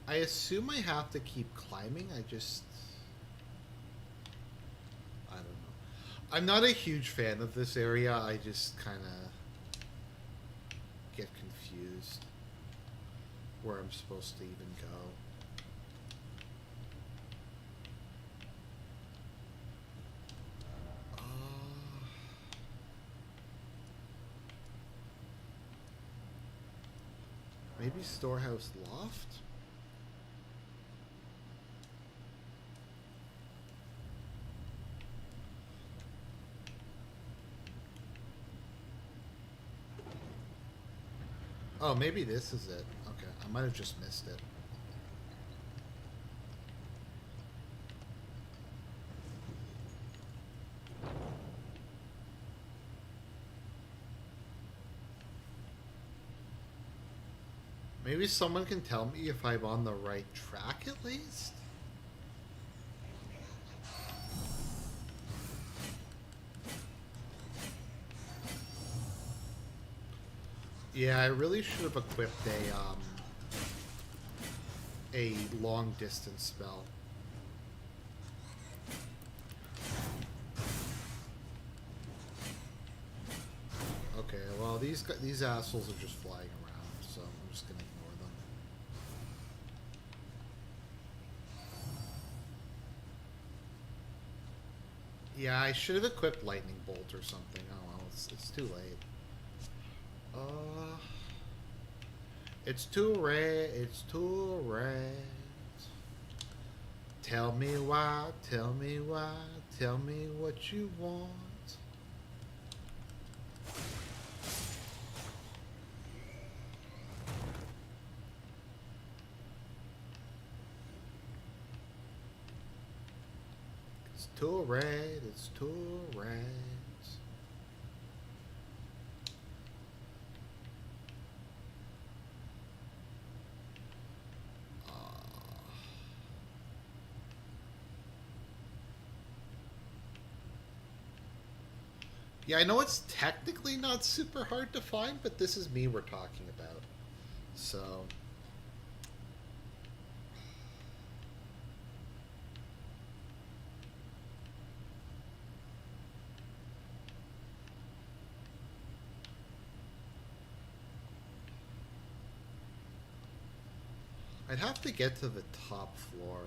I assume I have to keep climbing. I don't know. I'm not a huge fan of this area. I just kind of get confused where I'm supposed to even go. Maybe Storehouse Loft? Oh, maybe this is it. Okay, I might have just missed it. Maybe someone can tell me if I'm on the right track at least? Yeah, I really should have equipped a long distance spell. Okay, well these assholes are just flying around, so I'm just gonna ignore them. Yeah, I should have equipped lightning bolt or something. Oh well, it's too late. It's too red. It's too red. Tell me why. Tell me why. Tell me what you want. It's too red. It's too red. Yeah, I know it's technically not super hard to find, but this is me we're talking about. So, I'd have to get to the top floor.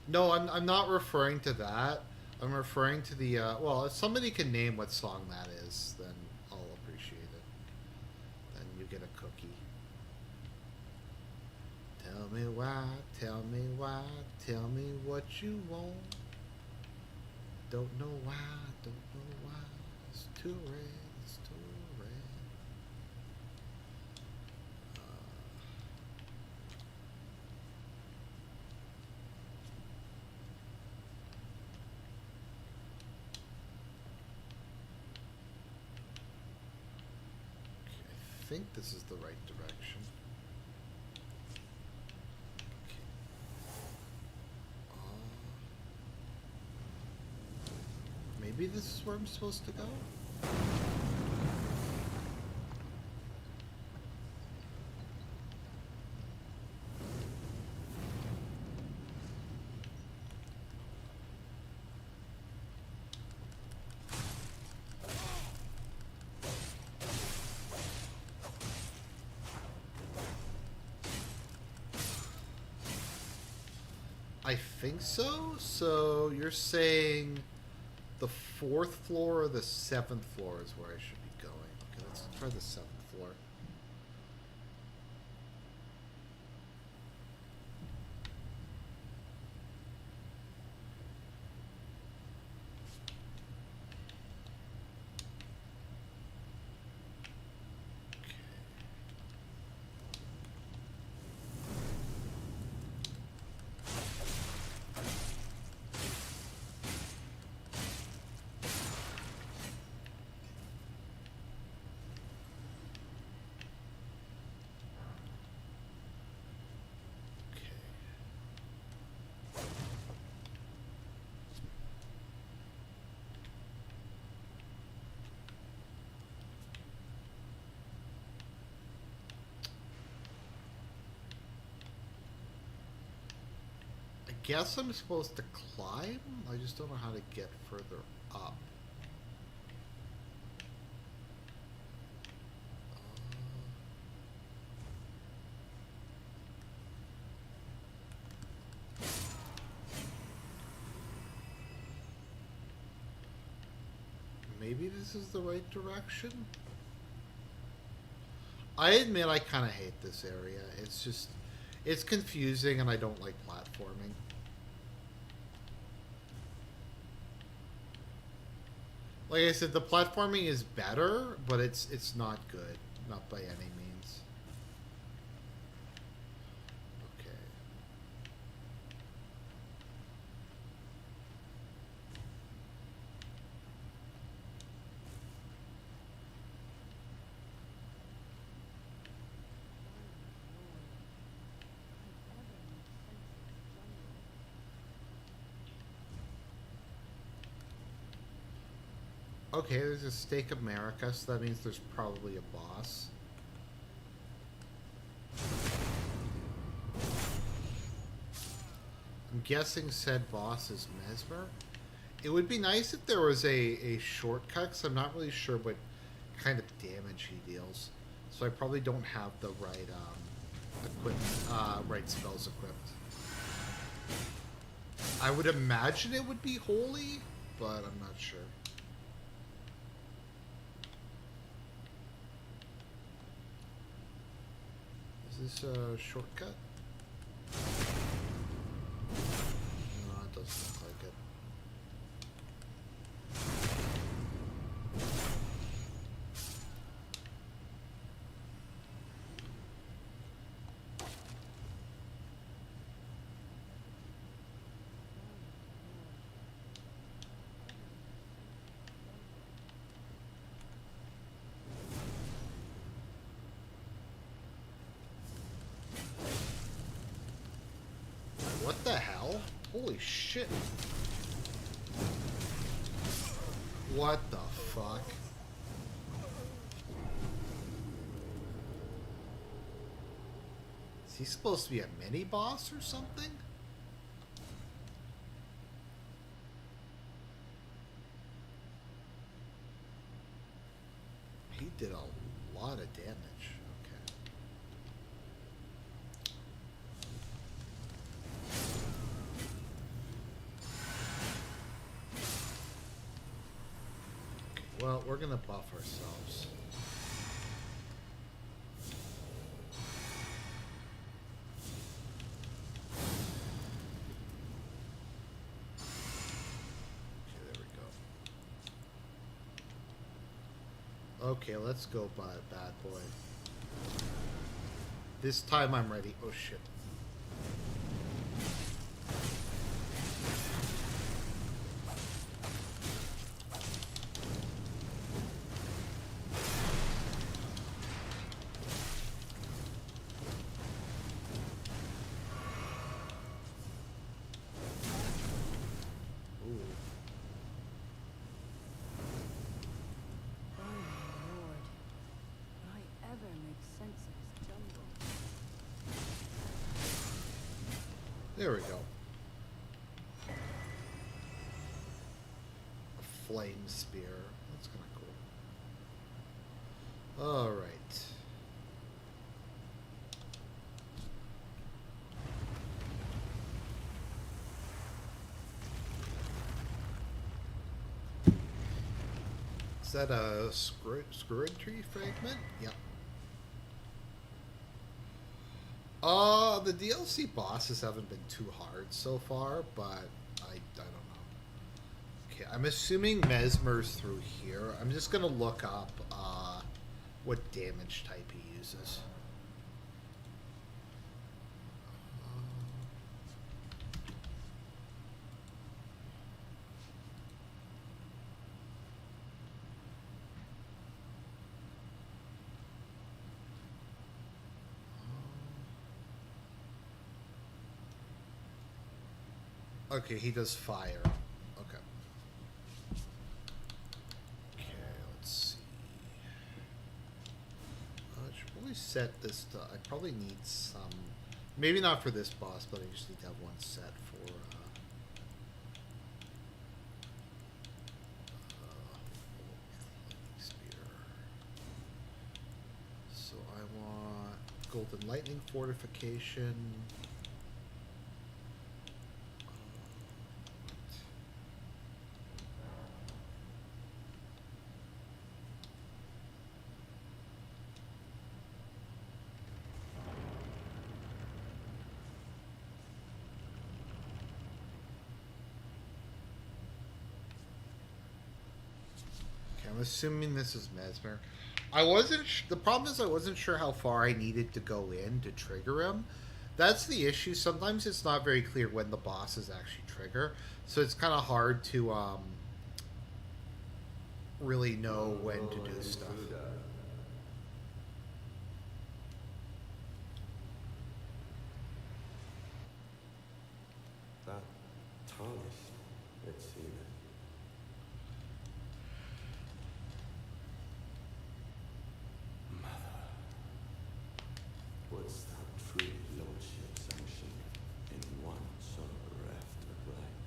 No, I'm not referring to that. I'm referring to the, well, if somebody can name what song that is, then I'll appreciate it. Then you get a cookie. Tell me why, tell me what you want. Don't know why, don't know why. It's too red, it's too red. I think this is the right direction. Okay. Maybe this is where I'm supposed to go? I think so. So you're saying the 4th floor or the 7th floor is where I should be going. Okay, let's try the 7th floor. I guess I'm supposed to climb? I just don't know how to get further up. Maybe this is the right direction? I admit I kind of hate this area. It's just, it's confusing and I don't like platforming. Like I said, the platforming is better, but it's not good. Not by any means. Okay. Okay, there's a Stake America, so that means there's probably a boss. I'm guessing said boss is Mesmer. It would be nice if there was a shortcut, because I'm not really sure what kind of damage he deals. So I probably don't have the right right spells equipped. I would imagine it would be holy, but I'm not sure. Is this a shortcut? No, it doesn't look like it. What the hell? Holy shit. What the fuck? Is he supposed to be a mini boss or something? He did a lot of damage. Okay. Well, we're gonna buff ourselves. Okay, there we go. Okay, let's go, bad boy. This time I'm ready. Oh shit. There we go. A flame spear. That's kind of cool. All right. Is that a screw-tree fragment? Yep. The DLC bosses haven't been too hard so far, but I don't know. Okay, I'm assuming Mesmer's through here. I'm just gonna look up what damage type he uses. Okay, he does fire. Okay. Okay, let's see. I should probably set this to... I probably need some... Maybe not for this boss, but I just need to have one set for... spear. So I want Golden Lightning Fortification... I'm assuming this is Mesmer. I wasn't... the problem is I wasn't sure how far I needed to go in to trigger him. That's the issue. Sometimes it's not very clear when the bosses actually trigger. So it's kind of hard to really know when to do stuff. That tarnished, it seemed. What's that true lordship sanction in one so bereft of life?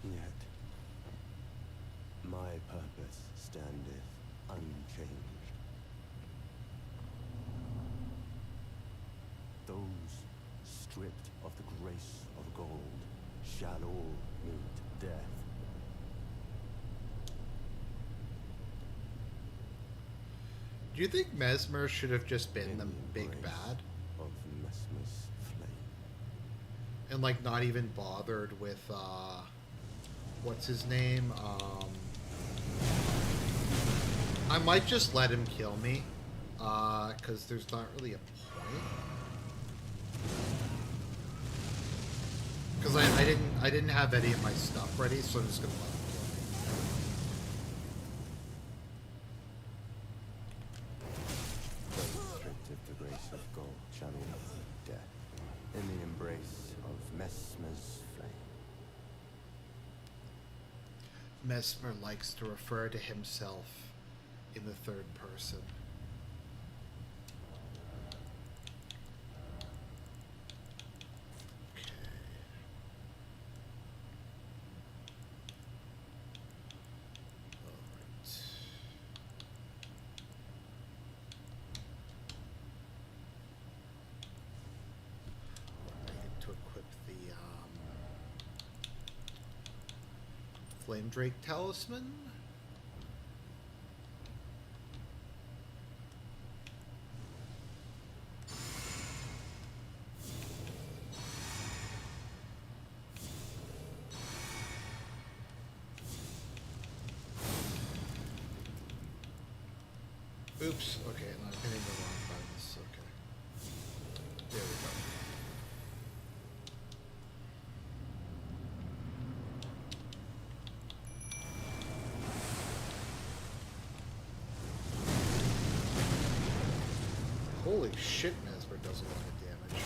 Yet, my purpose standeth unchanged. Those stripped of the grace of gold shall all meet death. Do you think Mesmer should have just been the big bad? Of Mesmer's flame. And like not even bothered with what's his name? I might just let him kill me. Cause there's not really a point. Cause I didn't have any of my stuff ready, so I'm just gonna let him kill me. Stripped of the grace of gold shall all meet death. Mesmer likes to refer to himself in the third person. Okay. Alright. I need to equip the Flame Drake Talisman. Oops, okay, I'm hitting the wrong buttons. Okay. There we go. Holy shit, Mesmer does a lot of damage.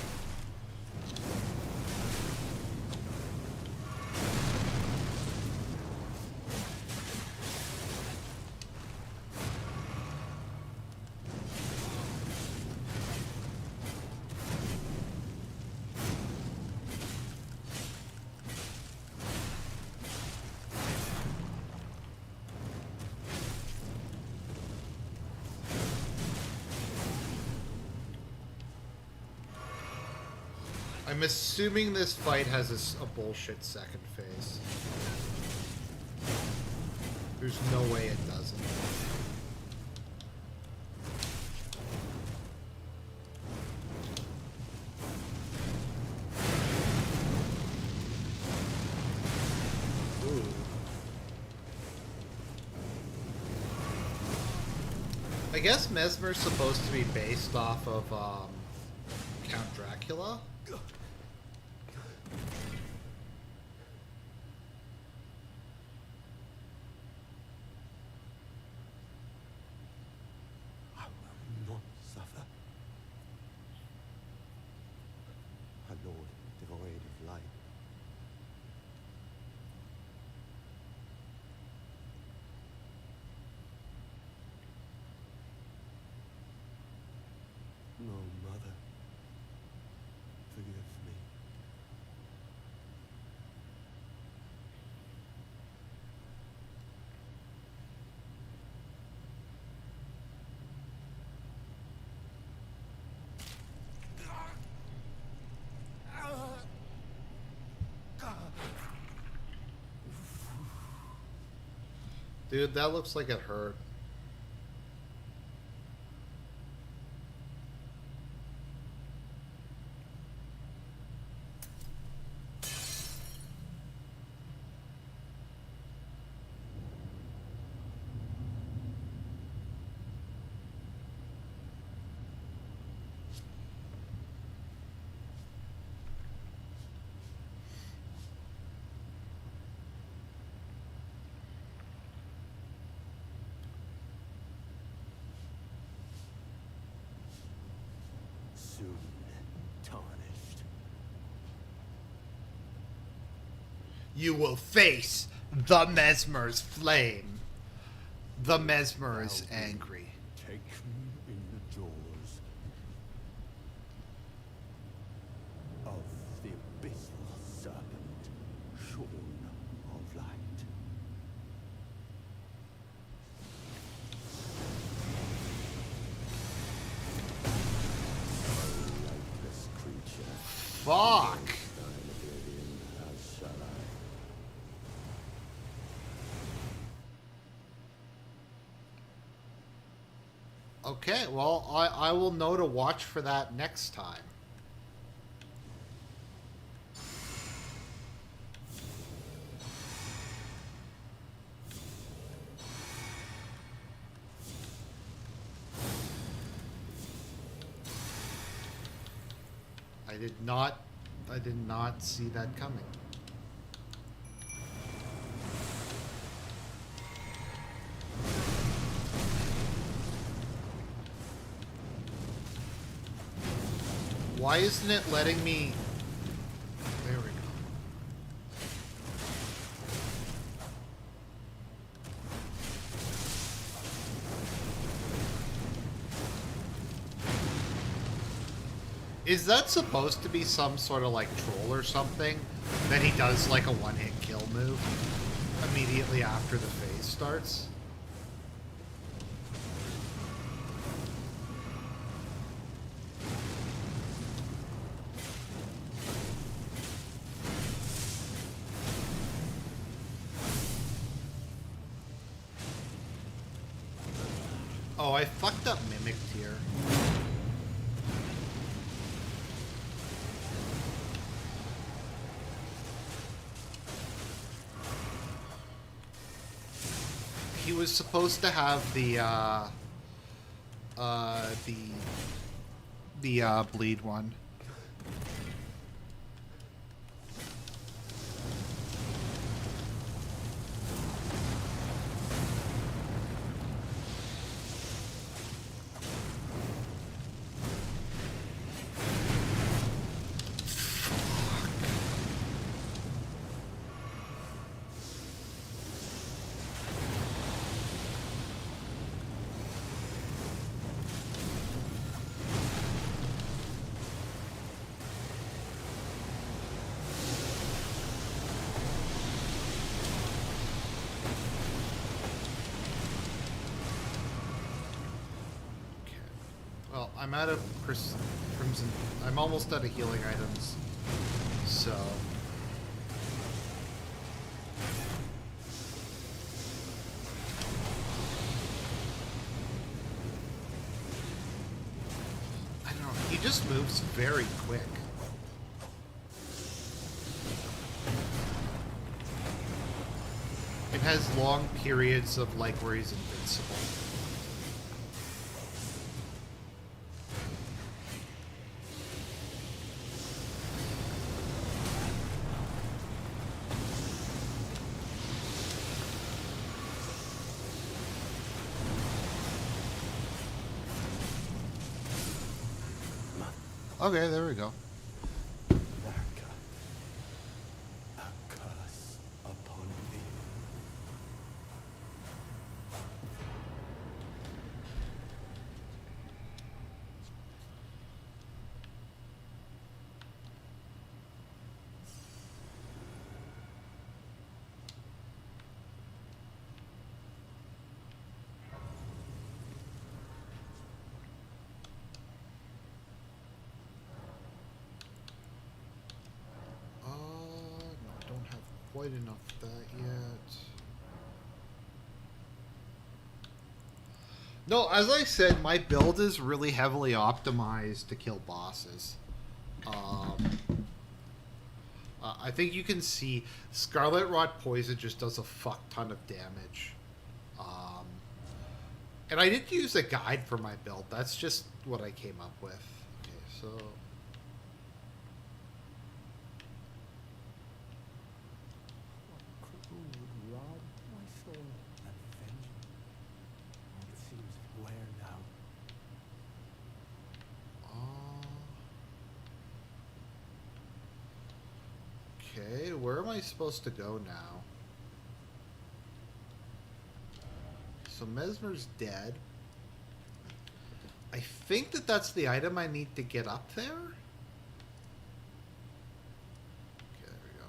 I'm assuming this fight has a bullshit second phase. There's no way it doesn't. Ooh. I guess Mesmer's supposed to be based off of Count Dracula. No, Mother. Forgive me. Dude, that looks like it hurt. Soon tarnished. You will face the Mesmer's flame. The Mesmer is angry. Take me in the jaws of the abyssal serpent, shorn of light. Lightless creature. Fuck! Thine oblivion, as shall I. Okay, well, I will know to watch for that next time. I did not see that coming. Why isn't it letting me... There we go. Is that supposed to be some sort of like troll or something? That he does like a one-hit kill move immediately after the phase starts? Oh, I fucked up Mimicked here. He was supposed to have the bleed one. Well, I'm out of Crimson. I'm almost out of healing items. So. I don't know. He just moves very quick. It has long periods of like where he's invincible. Okay, there we go. Narka, a curse upon thee. No, I don't have quite enough of that yet. No, as I said, my build is really heavily optimized to kill bosses. I think you can see Scarlet Rot Poison just does a fuck ton of damage. And I didn't use a guide for my build. That's just what I came up with. Okay, so... What cripple would rob my soul and vengeance? It seems where now? Okay, where am I supposed to go now? So Mesmer's dead. I think that that's the item I need to get up there. Okay, there we go.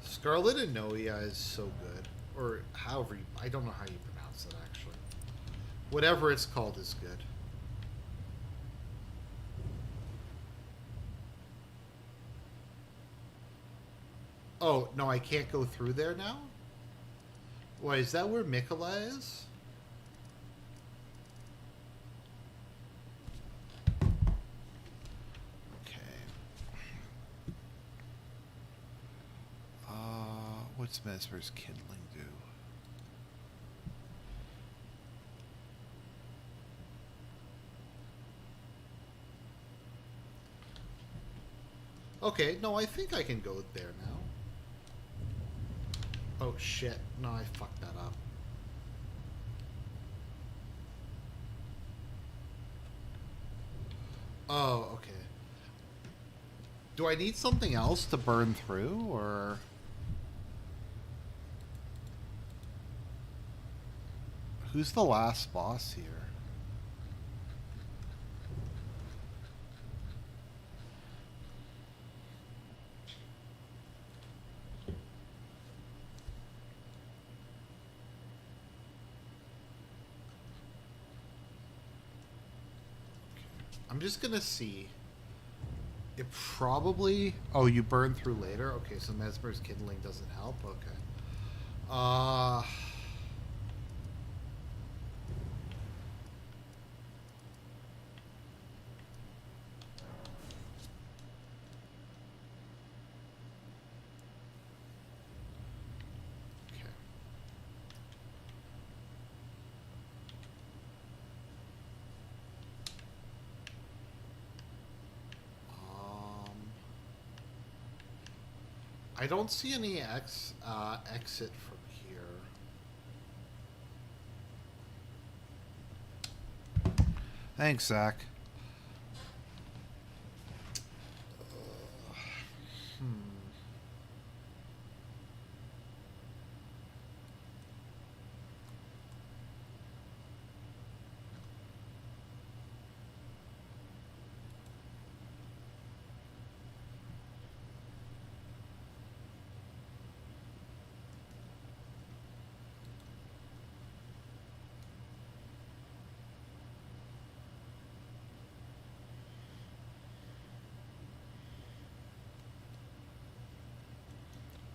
Scarlet Anoia is so good. Or however you... I don't know how you pronounce it, actually. Whatever it's called is good. Oh, no, I can't go through there now? Why, is that where Mikola is? What's Mesmer's kindling do? Okay, no, I think I can go there now. Oh shit, no, I fucked that up. Oh, okay. Do I need something else to burn through, or... Who's the last boss here? I'm just gonna see. It probably... Oh, you burn through later? Okay, so Mesmer's Kindling doesn't help? Okay. Uh... Okay. I don't see any exit from here. Thanks, Zach. Hmm.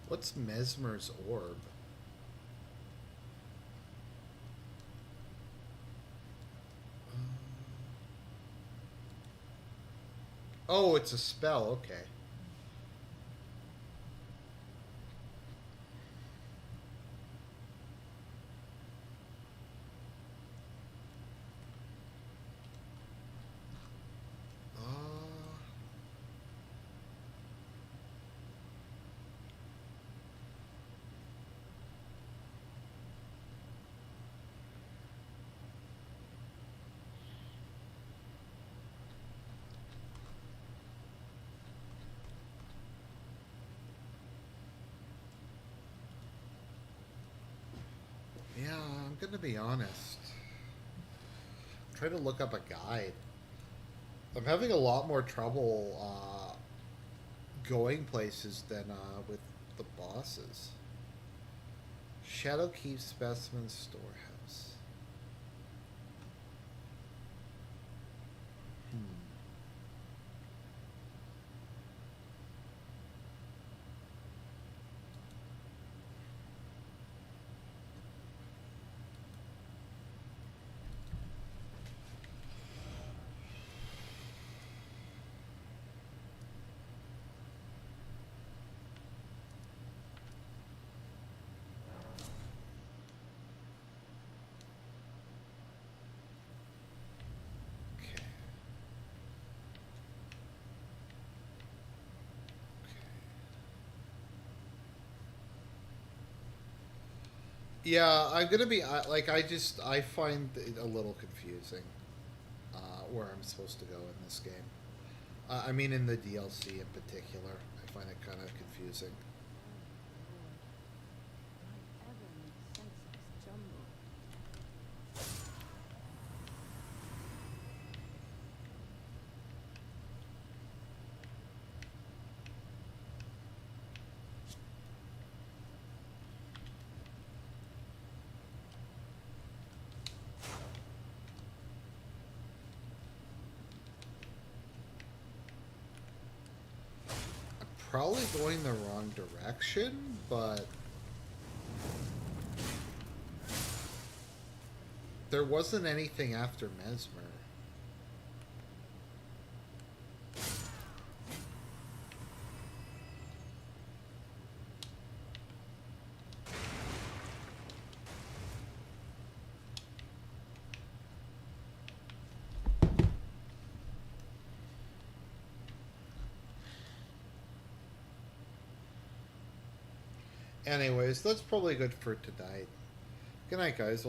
What's Mesmer's orb? Oh, it's a spell. Okay. Yeah, I'm gonna be honest. Try to look up a guide. I'm having a lot more trouble going places than with the bosses. Shadowkeep Specimen Storehouse. Hmm. Okay. Yeah, I'm gonna be like I find it a little confusing where I'm supposed to go in this game. I mean, in the DLC in particular, I find it kind of confusing. Probably going the wrong direction, but there wasn't anything after Mesmer. Anyways, that's probably good for tonight. Good night, guys.